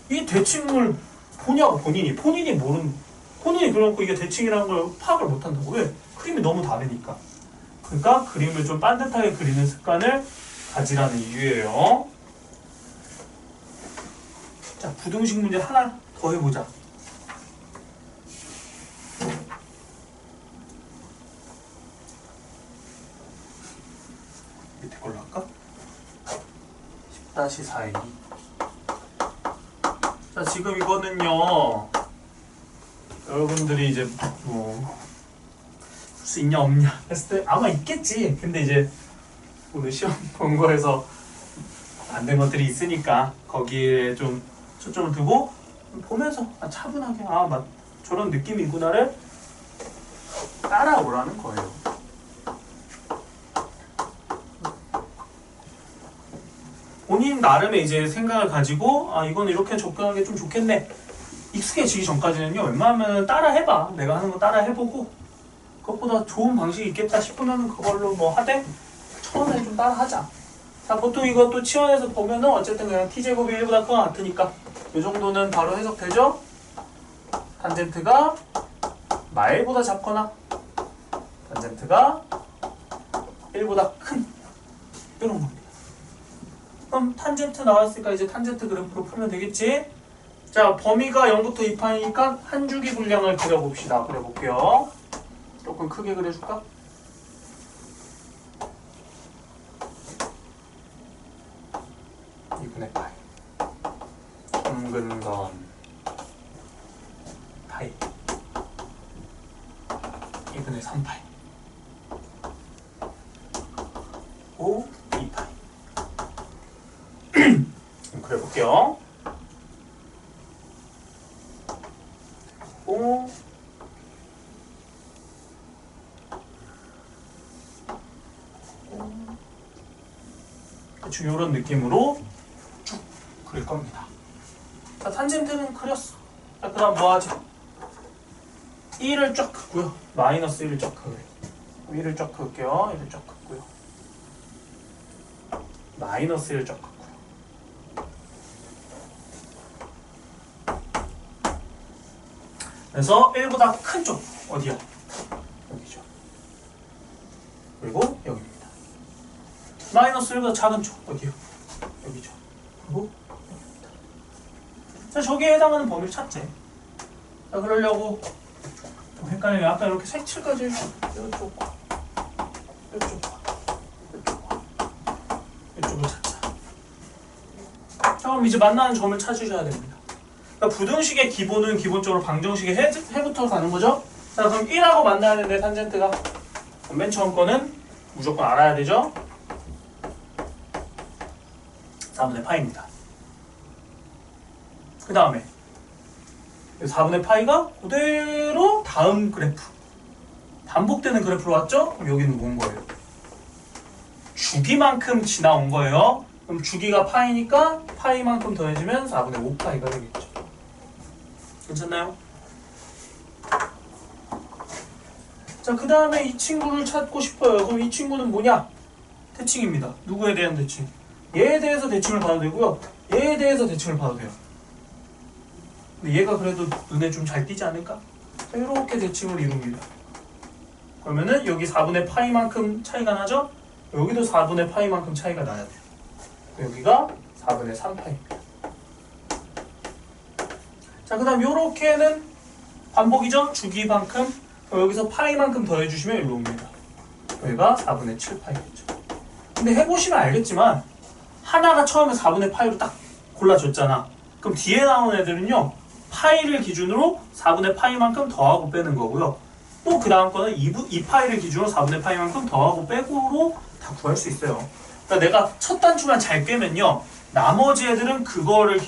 Speaker 1: 이 대칭을 보냐고 본인이 그려놓고 이게 대칭이라는 걸 파악을 못한다고. 왜? 그림이 너무 다르니까. 그러니까 그림을 좀 반듯하게 그리는 습관을 가지라는 이유예요. 자, 부등식 문제 하나 더 해보자. 밑에 걸로 할까? 10-4이. 자, 지금 이거는요, 여러분들이 이제 뭐 풀 수 있냐 없냐 했을 때 아마 있겠지. 근데 이제 오늘 시험 본 거에서 안 된 것들이 있으니까 거기에 좀 초점을 두고 보면서 차분하게 저런 느낌이구나를 따라오라는 거예요. 본인 나름의 이제 생각을 가지고 이건 이렇게 접근하는 게 좀 좋겠네. 익숙해지기 전까지는요, 웬만하면 따라 해봐. 내가 하는 거 따라 해보고 그것보다 좋은 방식이 있겠다 싶으면 그걸로 뭐 하되 처음에 좀 따라 하자. 자, 보통 이것도 치환해서 보면은 어쨌든 그냥 t제곱이 1보다 크거나 같으니까 이 정도는 바로 해석되죠? 탄젠트가 마일보다 작거나 탄젠트가 1보다 큰 이런 겁니다. 그럼 탄젠트 나왔으니까 이제 탄젠트 그래프로 풀면 되겠지? 자, 범위가 0부터 2파이니까 한 주기 분량을 그려봅시다. 그려볼게요. 조금 크게 그려줄까? 이분의 파이. 둥근건 파이. 2분의 3파이. 5, 2파이. 그려볼게요. 5, 대충 이런 느낌으로 쭉 그릴 겁니다. 자, 탄젠트는 그렸어. 자, 그 다음 뭐 하지? 1을 쫙 긋고요. 마이너스 1을 쫙 그어요. 1을 쫙 그을게요. 1을 쫙 긋고요. 마이너스 1을 쫙 긋고요. 그래서 1보다 큰 쪽 어디야? 여기죠. 그리고 여기입니다. 마이너스 1보다 작은 쪽 어디요? 여기죠. 그리고 여기입니다. 자, 저기에 해당하는 범위를 찾지. 자, 그러려고 좀 헷갈리면 아까 이렇게 색칠까지 해주고 이쪽과 이쪽을 찾자. 자, 그럼 이제 만나는 점을 찾으셔야 됩니다. 그러니까 부등식의 기본은 기본적으로 방정식의 해부터 가는 거죠. 자, 그럼 1하고 만나야 되는데 탄젠트가 맨 처음 거는 무조건 알아야 되죠. 4분의 파이입니다. 그 다음에 4분의 파이가 그대로 다음 반복되는 그래프로 왔죠? 그럼 여기는 뭔 거예요? 주기만큼 지나온 거예요. 그럼 주기가 파이니까 파이만큼 더해지면 4분의 5파이가 되겠죠. 괜찮나요? 자, 그 다음에 이 친구를 찾고 싶어요. 그럼 이 친구는 뭐냐? 대칭입니다. 누구에 대한 대칭? 얘에 대해서 대칭을 봐도 되고요. 얘에 대해서 대칭을 봐도 돼요. 근데 얘가 그래도 눈에 좀 잘 띄지 않을까? 이렇게 대칭을 이룹니다. 그러면은 여기 4분의 파이만큼 차이가 나죠? 여기도 4분의 파이만큼 차이가 나야 돼요. 여기가 4분의 3파이입니다. 자, 그 다음 요렇게는 반복이죠? 주기만큼. 여기서 파이만큼 더해주시면 일로 옵니다. 여기가 4분의 7파이겠죠. 근데 해보시면 알겠지만 하나가 처음에 4분의 파이로 딱 골라줬잖아. 그럼 뒤에 나오는 애들은요, 파이를 기준으로 4분의 파이만큼 더하고 빼는 거고요. 또 그 다음 거는 2파이를 기준으로 4분의 파이만큼 더하고 빼고로 다 구할 수 있어요. 그러니까 내가 첫 단추만 잘 꿰면요, 나머지 애들은 그거를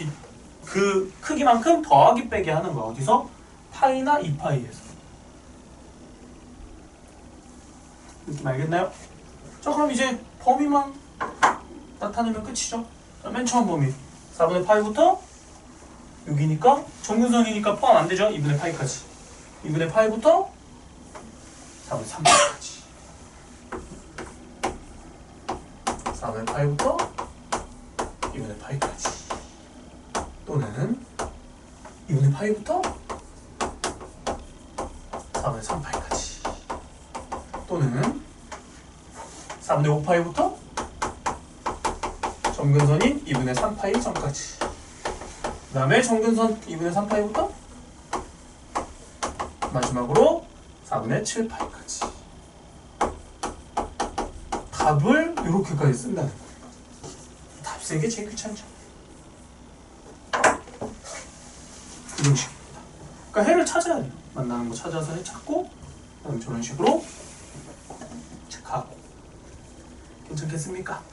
Speaker 1: 그 크기만큼 더하기 빼기 하는 거야. 어디서? 파이나 2파이에서. 느낌 알겠나요? 자, 그럼 이제 범위만 나타내면 끝이죠. 자, 맨 처음 범위 4분의 파이부터 여기니까 정근선이니까 포함 안 되죠. 2분의 파이까지. 2분의 파이부터 4분의 3파이까지. 4분의 파이부터 2분의 파이까지. 또는 2분의 파이부터 4분의 3파이까지. 또는 4분의 5파이부터 점근선인 2분의 3파이 점까지. 그 다음에 점근선 2분의 3파이부터 마지막으로 4분의 7파이까지. 답을 이렇게까지 쓴다는 거예요. 답 쓰는 게 제일 귀찮죠. 이런 식입니다. 그러니까 해를 찾아야 돼요. 만나는 거 찾아서 해 찾고, 그다음에 저런 식으로 체크하고. 괜찮겠습니까?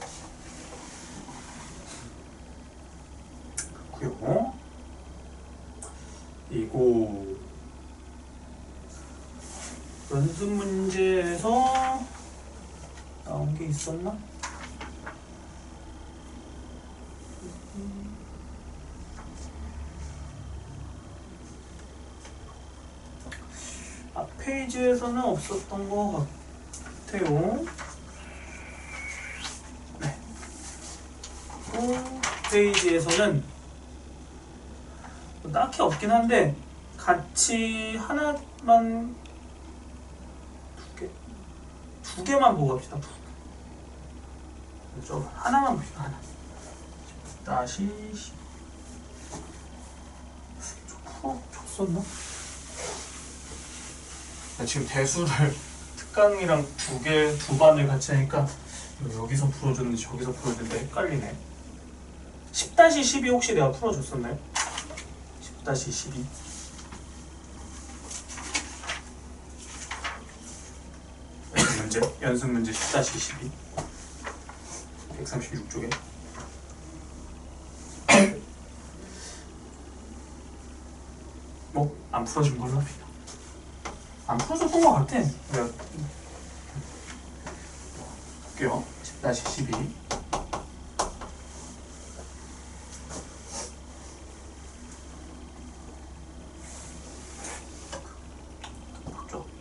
Speaker 1: 그렇고요. 이거 연습 문제에서 나온 게 있었나? 앞 페이지에서는 없었던 것 같아요. 네. 페이지에서는 딱히 없긴 한데 같이 하나만 두 개만 보고 갑시다. 저 하나만 봅시다. 하나. 다시 풀어 줬었나? 지금 대수를 특강이랑 두 반을 같이 하니까 여기서 풀어줬는지 저기서 풀어줬는데 헷갈리네. 10-12 혹시 내가 풀어줬었나요? 10-12 연습 문제 10-12 136쪽에 뭐 안 풀어준 걸로 합시다. 안 풀어줬던 것 같아. 내가 볼게요. 10-12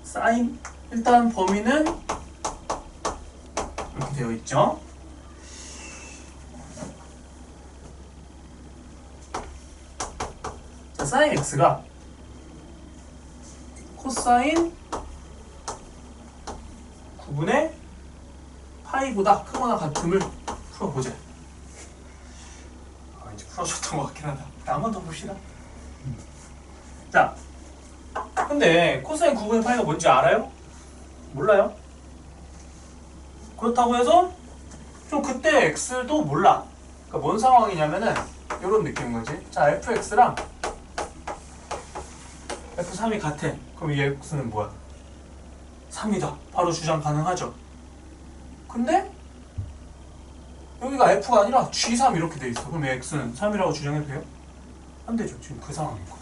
Speaker 1: 사인. 일단 범위는 이렇게 되어 있죠. 자, 사인 x가 코사인 9분의 파이보다 크거나 같음을 풀어보자. 이제 풀어줬던 것 같긴 하다. 한 번 더 봅시다. 자, 근데 코사인 9분의 파이가 뭔지 알아요? 몰라요? 그렇다고 해서 좀 그때 x도 몰라. 그러니까 뭔 상황이냐면은 이런 느낌인 거지. 자, fx랑 f3이 같아. 그럼 이 x는 뭐야? 3이다. 바로 주장 가능하죠. 근데 여기가 f가 아니라 g3 이렇게 돼 있어. 그럼 x는 3이라고 주장해도 돼요? 안 되죠. 지금 그 상황인 거야.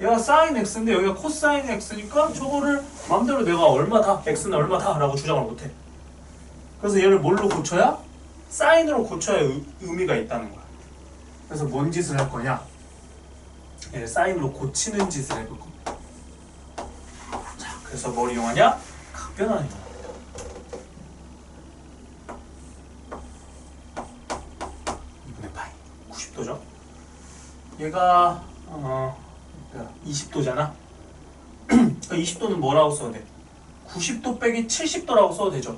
Speaker 1: 얘가 sin x인데 여기가 코사인 x니까 저거를 마음대로 내가 얼마다 x는 얼마다 라고 주장을 못해. 그래서 얘를 뭘로 고쳐야? 사인으로 고쳐야 의미가 있다는 거야. 그래서 뭔 짓을 할 거냐? 얘를 사인으로 고치는 짓을 해볼 겁니다. 자, 그래서 뭘 이용하냐? 각변환을 이용합니다. 2분의 파이 90도죠. 얘가 20도잖아. 20도는 뭐라고 써도 돼? 90도 빼기 70도라고 써도 되죠.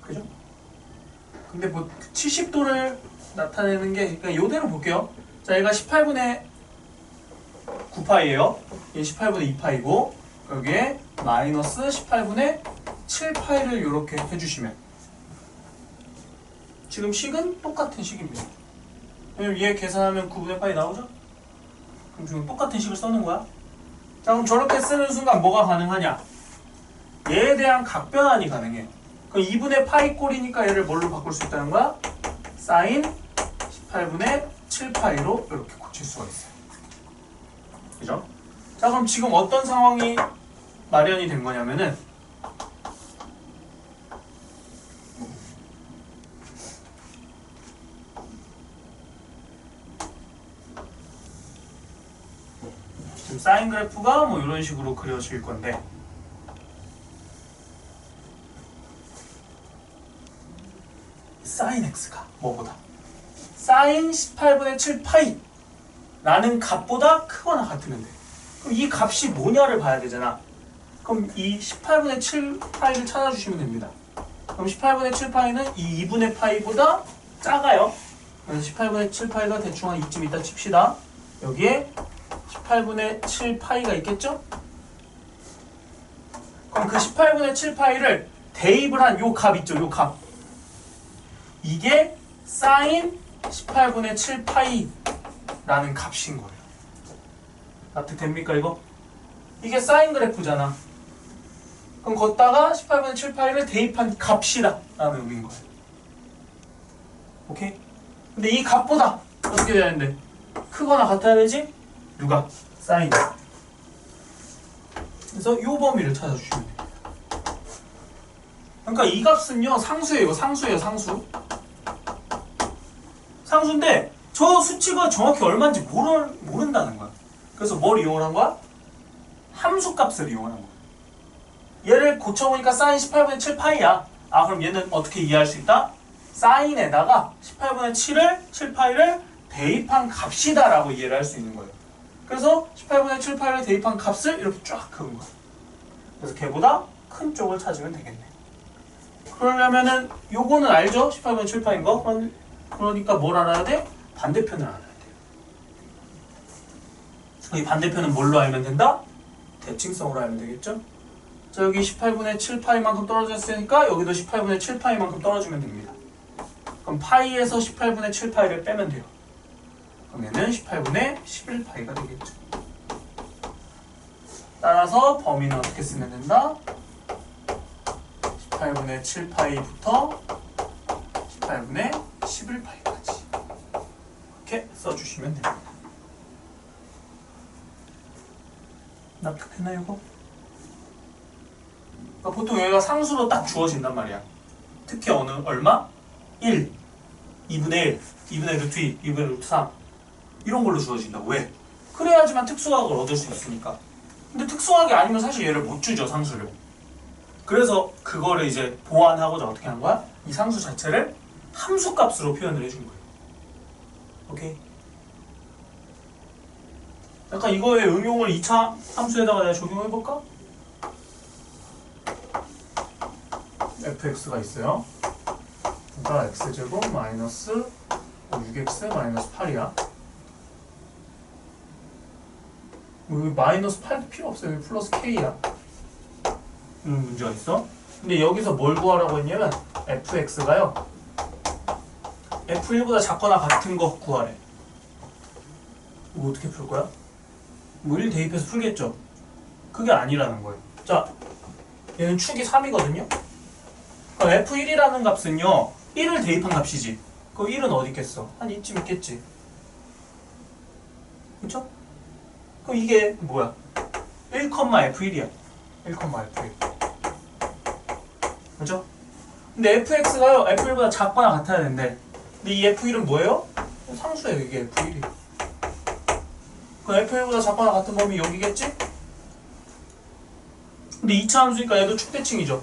Speaker 1: 그죠? 근데 뭐 70도를 나타내는 게 그러니까 요대로 볼게요. 자, 얘가 18분의 9파이예요. 얘 18분의 2파이고 여기에 마이너스 18분의 7파이를 이렇게 해주시면 지금 식은 똑같은 식입니다. 왜냐면 얘 계산하면 9분의 파이 나오죠? 그럼 지금 똑같은 식을 써는 거야. 자, 그럼 저렇게 쓰는 순간 뭐가 가능하냐? 얘에 대한 각변환이 가능해. 그럼 2분의 파이 꼴이니까 얘를 뭘로 바꿀 수 있다는 거야? 사인 18분의 7파이로 이렇게 고칠 수가 있어요. 그죠? 자, 그럼 지금 어떤 상황이 마련이 된 거냐면은 지금 사인 그래프가 뭐 이런 식으로 그려질 건데 사인 x가 뭐보다 사인 18분의 7파이 라는 값보다 크거나 같으면 돼. 그럼 이 값이 뭐냐를 봐야 되잖아. 그럼 이 18분의 7파이를 찾아주시면 됩니다. 그럼 18분의 7파이는 이 2분의 파이보다 작아요. 그래서 18분의 7파이가 대충 한 이쯤 있다 칩시다. 여기에 18분의 7파이가 있겠죠? 그럼 그 18분의 7파이를 대입을 한 요 값 있죠? 요 값. 이게 사인 18분의 7파이라는 값인 거예요. 납득됩니까 이거? 이게 사인 그래프잖아. 그럼 걷다가 18분의 7파이를 대입한 값이라는 의미인 거예요. 오케이? 근데 이 값보다 어떻게 돼야 되는데? 크거나 같아야 되지? 누가? 사인. 그래서 요 범위를 찾아주시면 돼요. 그러니까 이 값은요 상수예요. 상수예요. 상수. 상수인데 저 수치가 정확히 얼마인지 모른다는 거야. 그래서 뭘 이용을 한 거야? 함수 값을 이용을 한 거야. 얘를 고쳐보니까 사인 18분의 7파이야. 아, 그럼 얘는 어떻게 이해할 수 있다? 사인에다가 18분의 7파이를 대입한 값이다 라고 이해를 할 수 있는 거예요. 그래서 18분의 7파이를 대입한 값을 이렇게 쫙 그은 거야. 그래서 걔보다 큰 쪽을 찾으면 되겠네. 그러려면은 요거는 알죠? 18분의 7파인 거. 그러니까 뭘 알아야 돼? 반대편을 알아야 돼요. 이 반대편은 뭘로 알면 된다? 대칭성으로 알면 되겠죠? 자, 여기 18분의 7파이만큼 떨어졌으니까 여기도 18분의 7파이만큼 떨어지면 됩니다. 그럼 파이에서 18분의 7파이를 빼면 돼요. 그럼 얘는 18분의 11파이가 되겠죠. 따라서 범위는 어떻게 쓰면 된다? 18분의 7파이부터 18분의 11파이까지 이렇게 써주시면 됩니다. 납득했나요 이거? 그러니까 보통 여기가 상수로 딱 주어진단 말이야. 특히 얼마? 1, 2분의 1, 2분의 루트 2, 2분의 루트 3 이런 걸로 주어진다고. 왜? 그래야지만 특수각을 얻을 수 있으니까. 근데 특수각이 아니면 사실 얘를 못 주죠, 상수를. 그래서 그거를 이제 보완하고자 어떻게 한 거야? 이 상수 자체를 함수 값으로 표현을 해준 거예요. 오케이? 약간 이거의 응용을 2차 함수에다가 내가 적용해볼까? fx가 있어요. 그러니까 x제곱 마이너스 6x 마이너스 8이야. 여기 마이너스 8도 필요 없어요. 여기 플러스 k야. 이런 문제가 있어. 근데 여기서 뭘 구하라고 했냐면 fx가요 f1보다 작거나 같은 거 구하래. 이거 어떻게 풀 거야? 뭐 1 대입해서 풀겠죠? 그게 아니라는 거예요. 자, 얘는 축이 3이거든요? 그럼 f1이라는 값은요 1을 대입한 값이지. 그럼 1은 어디 있겠어? 한 이쯤 있겠지. 그쵸? 그럼 이게 뭐야? 1,f1이야. 1,f1. 그죠? 근데 fx가요, f1보다 작거나 같아야 되는데, 근데 이 f1은 뭐예요? 상수예요, 이게 f1이. 그럼 f1보다 작거나 같은 범위 여기겠지? 근데 2차 함수니까 얘도 축대칭이죠.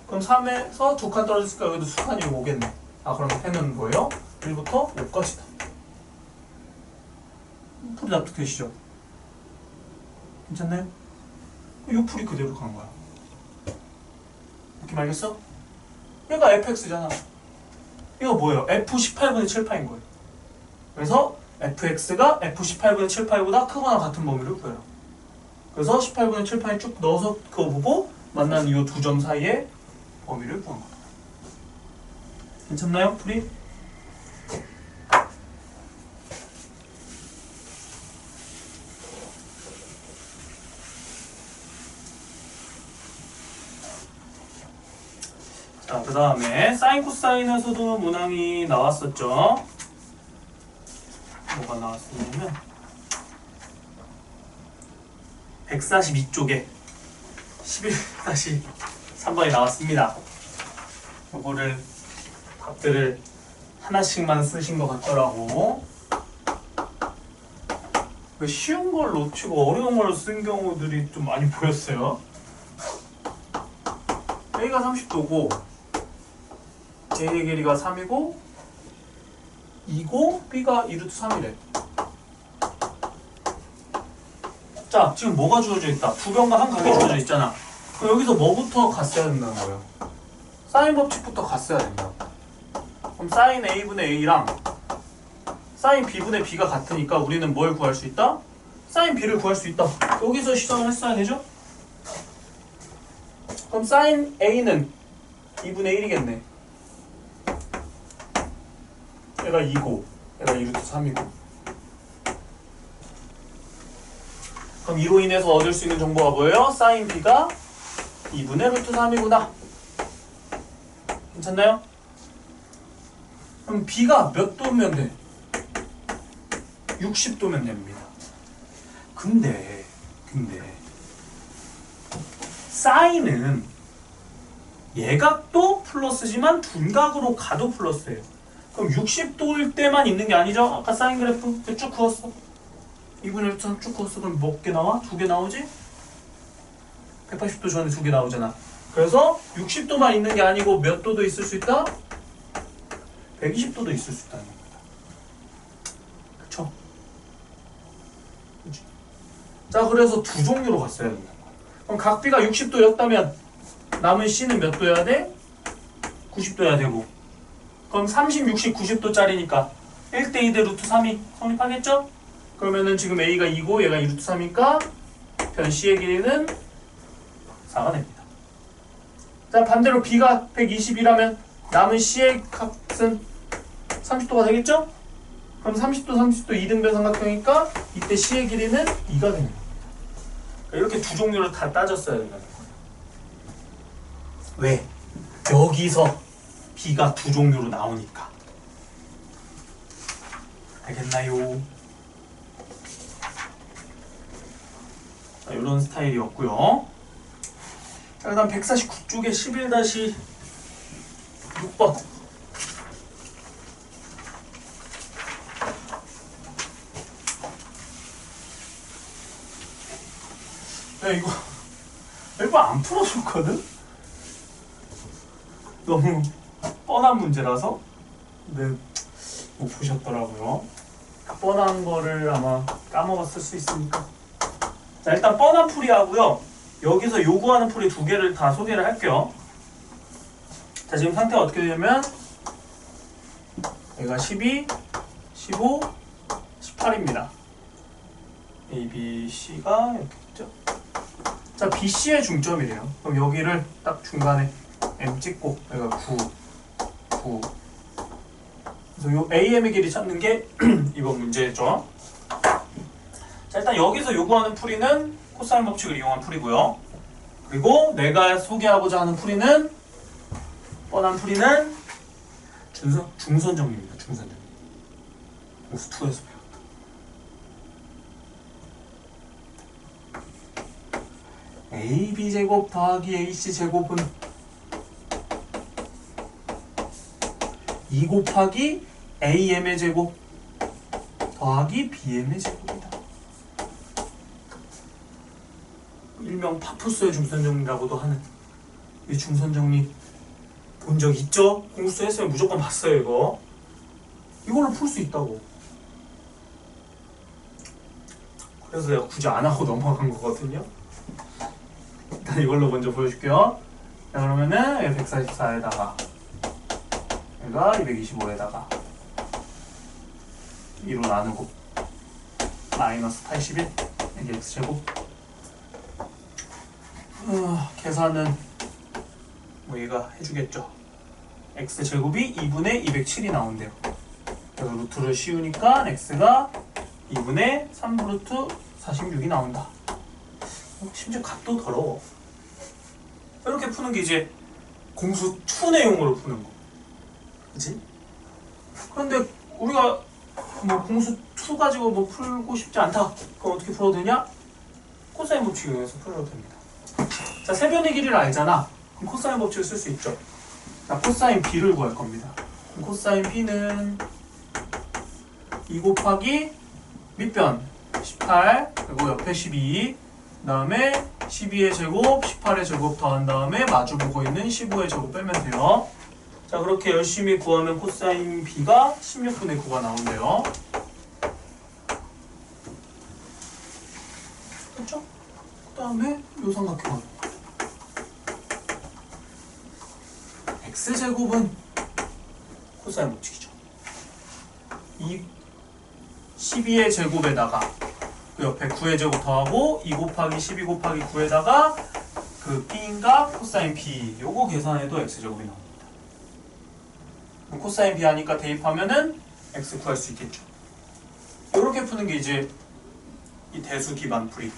Speaker 1: 그럼 3에서 2칸 떨어졌으니까 여기도 수칸이 오겠네. 아, 그럼 해는 뭐예요? 1부터 5까지다. 풀이 납득되시죠? 괜찮나요? 이 풀이 그대로 간 거야. 느낌 알겠어? 얘가 fx잖아. 이거 뭐예요? f18분의 7파인 거예요. 그래서 fx가 f18분의 7파이보다 크거나 같은 범위를 구해라. 그래서 18분의 7파이 쭉 넣어서 그거 보고 만나는 이 두 점 사이의 범위를 구한 거다. 괜찮나요? 풀이? 자, 그 다음에 사인 코사인에서도 문항이 나왔었죠. 뭐가 나왔었냐면 142쪽에 11-3번이 나왔습니다. 요거를 답들을 하나씩만 쓰신 것 같더라고. 쉬운 걸 놓치고 어려운 걸 쓴 경우들이 좀 많이 보였어요. A가 30도고 A의 길이가 3이고 2고 B가 2루트 3이래. 자, 지금 뭐가 주어져 있다? 두 변과 한 각이 주어져 있잖아. 그럼 여기서 뭐부터 갔어야 된다는 거예요? 사인 법칙부터 갔어야 된다. 그럼 사인 A분의 A랑 사인 B분의 B가 같으니까 우리는 뭘 구할 수 있다? 사인 B를 구할 수 있다. 여기서 시작을 했어야 되죠? 그럼 사인 A는 2분의 1이겠네. 얘가 2고 얘가 2루트 3이고. 그럼 이로 인해서 얻을 수 있는 정보가 뭐예요? 사인 B가 2분의 루트 3이구나. 괜찮나요? 그럼 B가 몇 도면 돼? 60도면 됩니다. 근데 사인은 예각도 플러스지만 둔각으로 가도 플러스예요. 그럼 60도일 때만 있는 게 아니죠? 아까 사인 그래프 쭉 그었어. 2분의 1쭉 그었어. 그럼 몇 개 나와? 2개 나오지? 180도 전에 2개 나오잖아. 그래서 60도만 있는 게 아니고 몇 도도 있을 수 있다? 120도도 있을 수 있다는 겁니다. 그쵸? 그치? 자, 그래서 두 종류로 갔어야 된다. 그럼 각 B가 60도였다면 남은 C는 몇 도여야 돼? 90도여야 되고. 그럼 30, 60, 90도짜리니까 1대2 대 루트 3이 성립하겠죠? 그러면은 지금 A가 2고 얘가 2루트 3이니까 변 C의 길이는 4가 됩니다. 자, 반대로 B가 120이라면 남은 C의 값은 30도가 되겠죠? 그럼 30도, 30도 이등변 삼각형이니까 이때 C의 길이는 2가 되는 겁니다. 이렇게 두 종류를 다 따졌어야 된다는 거예요. 왜? 여기서 B가 두 종류로 나오니까. 알겠나요? 자, 이런 스타일이었고요. 자, 그 다음 149쪽에 11-6번. 야, 이거 안 풀어줬거든? 너무 뻔한 문제라서. 근데 못 푸셨더라고요. 뻔한 거를 아마 까먹었을 수 있으니까. 자, 일단 뻔한 풀이 하고요. 여기서 요구하는 풀이 두 개를 다 소개를 할게요. 자, 지금 상태가 어떻게 되냐면 얘가 12, 15, 18입니다. A, B, C가 이렇게 있죠. 자, BC의 중점이래요. 그럼 여기를 딱 중간에 M 찍고 여기가 9, 9. 그래서 요 AM의 길이 찾는 게 이번 문제죠. 자, 일단 여기서 요구하는 풀이는 코사인 법칙을 이용한 풀이고요. 그리고 내가 소개하고자 하는 풀이는 뻔한 풀이는 중선 정리입니다. 중선 정리. 공수 2에서 배웠다. AB제곱 더하기 AC제곱은 2 곱하기 AM의 제곱 더하기 BM의 제곱이다. 일명 파푸스의 중선정리라고도 하는 이 중선정리 본 적 있죠? 공수 했으면 무조건 봤어요. 이걸로 풀 수 있다고. 그래서 내가 굳이 안 하고 넘어간 거거든요. 일단 이걸로 먼저 보여줄게요. 자, 그러면은 144에다가 얘가 225에다가 2로 나누고 마이너스 81 이게 x제곱. 계산은 뭐 얘가 해주겠죠. x제곱이 2분의 207이 나온대요. 그래서 루트를 씌우니까 x가 2분의 3루트 46이 나온다. 심지어 값도 더러워. 이렇게 푸는 게 이제 공수 2 내용으로 푸는 거. 그치? 그런데 우리가 뭐 공수 2 가지고 뭐 풀고 싶지 않다. 그럼 어떻게 풀어도 되냐? 코사인 법칙 이용해서 풀어도 됩니다. 자, 세변의 길이를 알잖아. 그럼 코사인 법칙을 쓸 수 있죠. 자, 코사인 B를 구할 겁니다. 그럼 코사인 B는 2 곱하기 밑변 18 그리고 옆에 12 그 다음에 12의 제곱 18의 제곱 더한 다음에 마주보고 있는 15의 제곱 빼면 돼요. 자, 그렇게 열심히 구하면 코사인 B가 16분의 9가 나온대요. 그렇죠? 그 다음에 요 삼각형은 x제곱은 코사인 법칙이죠. 12의 제곱에다가 그 옆에 9의 제곱 더하고 2 곱하기 12 곱하기 9에다가 그 B인가 코사인 B 요거 계산해도 x제곱이 나옵니다. 코사인 B 하니까 대입하면은 x 구할 수 있겠죠. 이렇게 푸는 게 이제 이 대수 기반 풀이.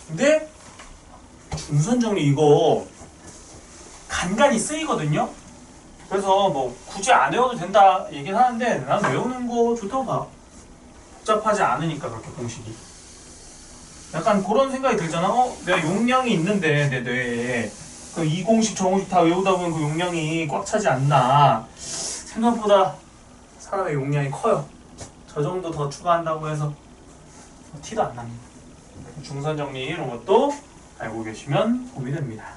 Speaker 1: 근데 중선정리 이거 간간히 쓰이거든요. 그래서 뭐 굳이 안 외워도 된다 얘기는 하는데 난 외우는 거 좋다고 봐. 복잡하지 않으니까 그렇게 공식이. 약간 그런 생각이 들잖아. 내가 용량이 있는데 내 뇌에 그 이 공식 저 공식 다 외우다 보면 그 용량이 꽉 차지 않나. 생각보다 사람의 용량이 커요. 저 정도 더 추가한다고 해서 티도 안 납니다. 중선 정리 이런 것도 알고 계시면 도움이 됩니다.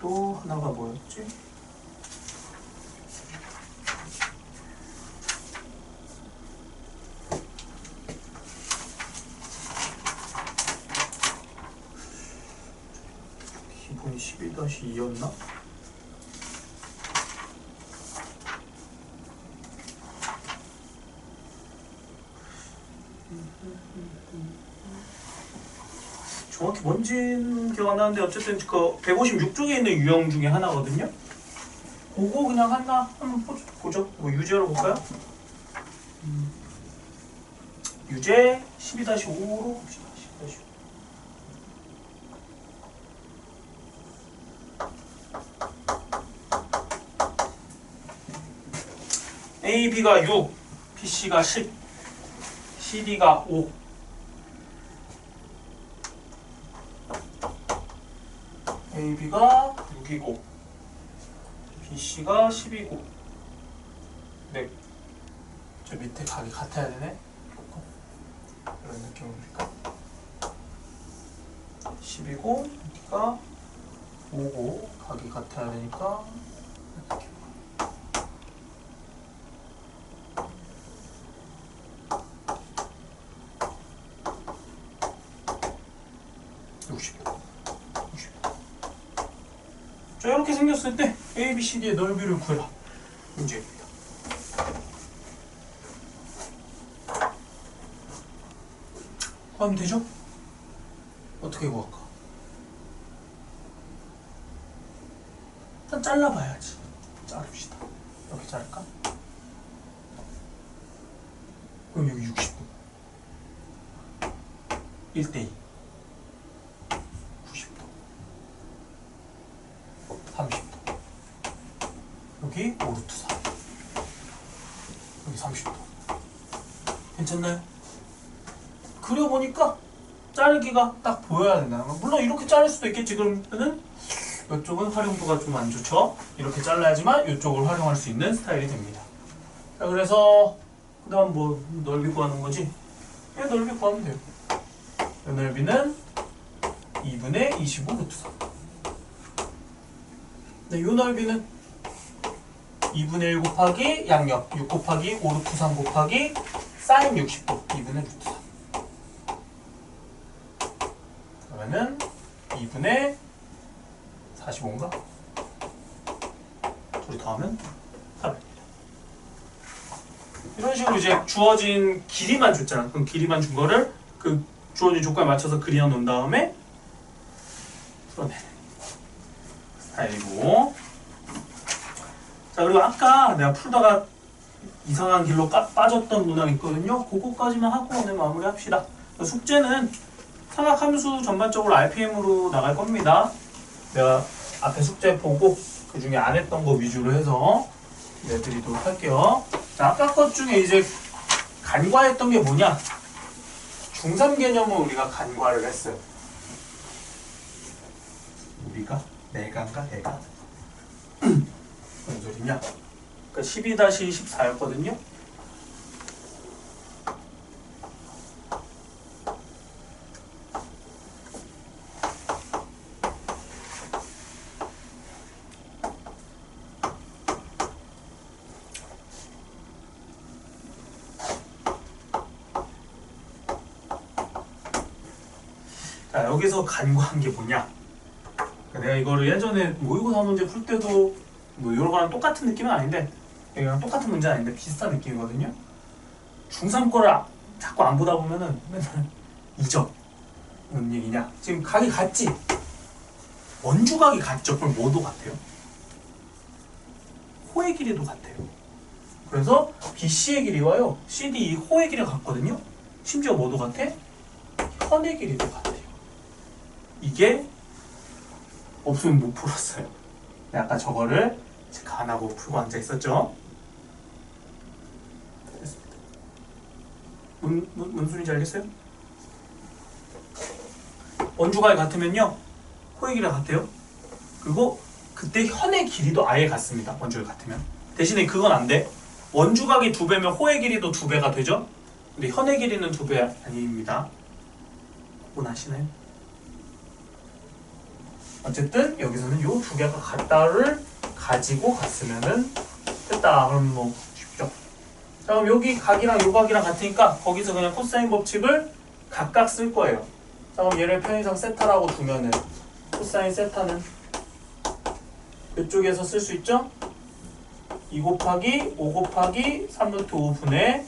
Speaker 1: 또 하나가 뭐였지? 기본이 11-2였나? 정확히 뭔지는 기억 안 나는데 어쨌든 그 156쪽에 있는 유형 중에 하나거든요. 그거 그냥 하나 한번 보죠. 뭐 유제로 볼까요? 유제 12-5로 봅시다. 12-5. A, B가 6, B, C가 10, CD가 5. A, B가 6이고 B, C가 10이고 네. 저 밑에 각이 같아야 되네. 이런 느낌입니까? 10이고 여기가 5고 각이 같아야 되니까 이렇게. 자, 이렇게 생겼을 때 A, B, C, D의 넓이를 구해라. 문제입니다. 구하면 되죠? 어떻게 구할까? 일단 잘라봐야지. 자릅시다. 이렇게 자를까? 그럼 여기 60도 1:2 90도 30도 여기 5루트 4 여기 30도 괜찮나요? 그려보니까 자르기가 딱 보여야 된다. 물론 이렇게 자를 수도 있겠지. 그러면은 이쪽은 활용도가 좀 안 좋죠. 이렇게 잘라야지만 이쪽을 활용할 수 있는 스타일이 됩니다. 자, 그래서 그 다음 뭐 넓이 구하는 거지? 이 넓이 구하면 돼요. 이 넓이는 2분의 25 루트 3. 네, 이 넓이는 2분의 1 곱하기 양옆 6 곱하기 5 루트 3 곱하기 사인 60도 2분의 루트 3. 그러면은 2분의 45인가? 둘이 더하면 8입니다. 이런 식으로 이제 주어진 길이만 줬잖아. 그럼 길이만 준 거를 그 주어진 조건에 맞춰서 그려 놓은 다음에 풀어내는 스타일이고. 자, 그리고 아까 내가 풀다가 이상한 길로 빠졌던 문항 있거든요. 그거까지만 하고 오늘 마무리 합시다. 숙제는 삼각함수 전반적으로 RPM으로 나갈 겁니다. 내가 앞에 숙제 보고 그 중에 안 했던 거 위주로 해서 내드리도록 할게요. 자, 아까 것 중에 이제 간과했던 게 뭐냐? 중3 개념은 우리가 간과를 했어요. 우리가? 내가인가? 내가? 무슨 소리냐? 그러니까 12-14였거든요. 자, 여기서 간과한 게 뭐냐? 내가 이거를 예전에 모의고사 문제 풀 때도 뭐 이런 거랑 똑같은 느낌은 아닌데, 이거랑 똑같은 문제는 아닌데 비슷한 느낌이거든요. 중3 거를 자꾸 안 보다 보면은 맨날 잊어. 무슨 얘기냐? 지금 각이 같지? 원주각이 같죠? 그럼 뭐도 같아요? 호의 길이도 같아요. 그래서 BC의 길이와요, CD 이 호의 길이가 같거든요. 심지어 뭐도 같아? 현의 길이도 같아요. 이게 없으면 못 풀었어요. 아까 저거를 체크 안 하고 풀고 앉아 있었죠. 됐습니다. 뭔 소리인지 알겠어요? 원주각이 같으면요, 호의 길이가 같아요. 그리고 그때 현의 길이도 아예 같습니다. 원주각이 같으면. 대신에 그건 안 돼. 원주각이 2배면 호의 길이도 2배가 되죠. 근데 현의 길이는 2배 아닙니다. 원하시나요? 어쨌든 여기서는 요 두 개가 같다를 가지고 갔으면은 됐다. 그럼 뭐 쉽죠. 자, 그럼 여기 각이랑 요 각이랑 같으니까 거기서 그냥 코사인 법칙을 각각 쓸 거예요. 자, 그럼 얘를 편의상 세타라고 두면은 코사인 세타는 이쪽에서 쓸 수 있죠? 2 곱하기 5 곱하기 3루트 5분의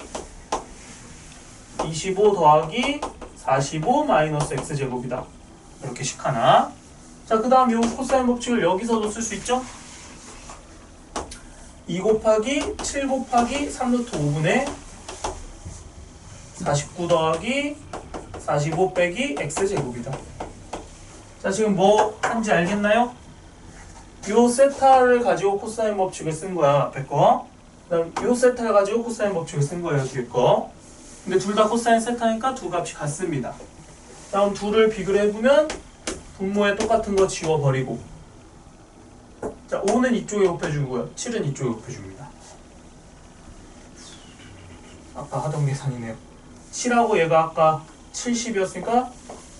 Speaker 1: 25 더하기 45 마이너스 x제곱이다. 이렇게씩 하나. 자, 그 다음 요 코사인 법칙을 여기서도 쓸 수 있죠? 2 곱하기 7 곱하기 3루트 5분의 49 더하기 45 빼기 x제곱이다. 자, 지금 뭐 한지 알겠나요? 요 세타를 가지고 코사인 법칙을 쓴 거야, 앞에 거. 그 다음 요 세타를 가지고 코사인 법칙을 쓴 거예요, 뒤에 거. 근데 둘 다 코사인 세타니까 두 값이 같습니다. 다음 둘을 비교를 해보면 분모에 똑같은 거 지워버리고, 자, 5는 이쪽에 곱해주고요, 7은 이쪽에 곱해줍니다. 아까 하던 계산이네요. 7하고 얘가 아까 70이었으니까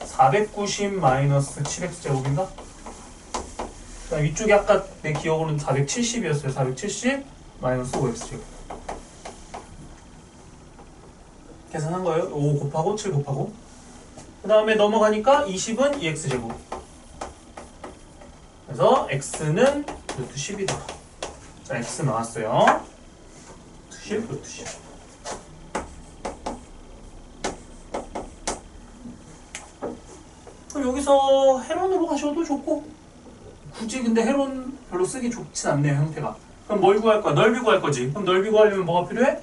Speaker 1: 490 마이너스 7x제곱인가? 자, 위쪽이 아까 내 기억으로는 470이었어요. 470 마이너스 5x제곱. 계산한 거예요. 5 곱하고 7 곱하고. 그 다음에 넘어가니까 20은 2x제곱. 그래서 x는 루트 10이다. 자, x 나왔어요. 루트 10, 루트 10. 그럼 여기서 해론으로 가셔도 좋고, 굳이 근데 해론 별로 쓰기 좋진 않네요, 형태가. 그럼 뭘 구할 거야? 넓이 구할 거지. 그럼 넓이 구하려면 뭐가 필요해?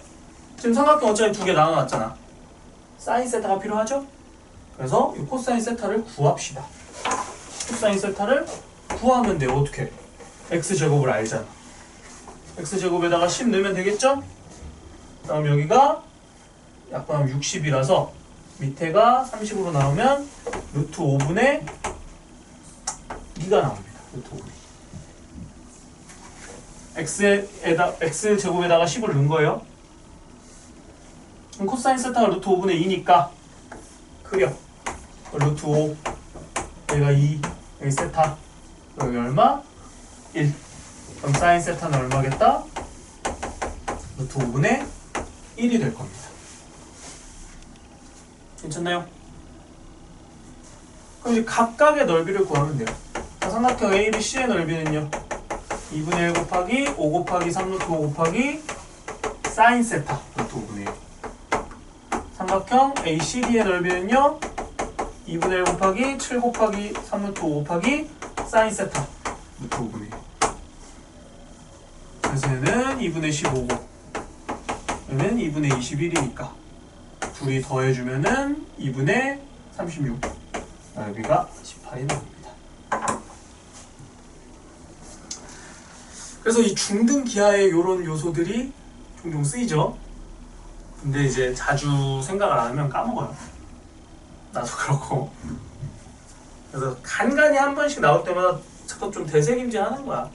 Speaker 1: 지금 삼각형 어차피 두 개 나눠놨잖아. 사인 세타가 필요하죠? 그래서 이 코사인 세타를 구합시다. 코사인 세타를 구하면 돼요. 어떻게? x제곱을 알잖아. x제곱에다가 10 넣으면 되겠죠? 다음 여기가 약분하면 60이라서 밑에가 30으로 나오면 루트 5분의 2가 나옵니다. 루트 5분의 2. x 제곱에다가 10을 넣은 거예요. 그럼 코사인 세타가 루트 5분의 2니까 그려. 루트 5 여기가 2 여기 세타 여기 얼마? 1. 그럼 사인 세타는 얼마겠다? 루트 5분의 1이 될 겁니다. 괜찮나요? 그럼 이제 각각의 넓이를 구하면 돼요. 삼각형 ABC의 넓이는요 2분의 1 곱하기 5 곱하기 3 루트 5 곱하기 사인 세타 루트 5분의 1. 삼각형 ACD의 넓이는요 2분의 1 곱하기 7 곱하기 3 루트 5 곱하기 사인 세타 루트 5분의 1. 그래서 얘는 2분의 15고 얘는 2분의 21이니까 둘이 더해주면은 2분의 36 넓이가 18이 나옵니다. 그래서 이 중등 기하의 이런 요소들이 종종 쓰이죠. 근데 이제 자주 생각을 안 하면 까먹어요. 나도 그렇고. 그래서 간간히 한 번씩 나올 때마다 자꾸 좀 되새김질하는 거야.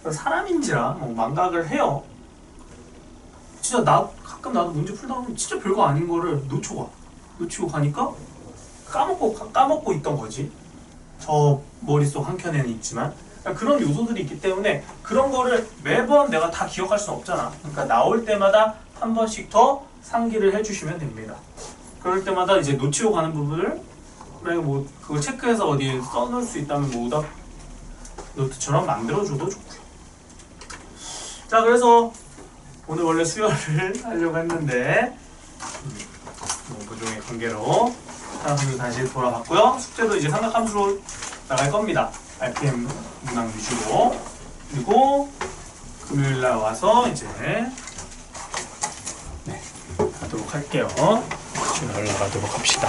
Speaker 1: 사람인지라 뭐 망각을 해요. 진짜 가끔 나도 문제 풀다 보면 진짜 별거 아닌 거를 놓치고 가니까 까먹고 있던 거지. 저 머릿속 한켠에는 있지만 그런 요소들이 있기 때문에 그런 거를 매번 내가 다 기억할 수는 없잖아. 그러니까 나올 때마다 한 번씩 더 상기를 해주시면 됩니다. 그럴 때마다 이제 놓치고 가는 부분을 뭐 그걸 체크해서 어디에 써놓을 수 있다면 뭐 오답 노트처럼 만들어줘도 좋고요. 자, 그래서 오늘 원래 수열을 하려고 했는데 부종의 관계로 삼각함수 다시 돌아봤고요. 숙제도 이제 삼각함수로 나갈 겁니다. RPM 문항 위주로. 그리고 금요일날 와서 이제 하도록 할게요. 올라가도록 합시다.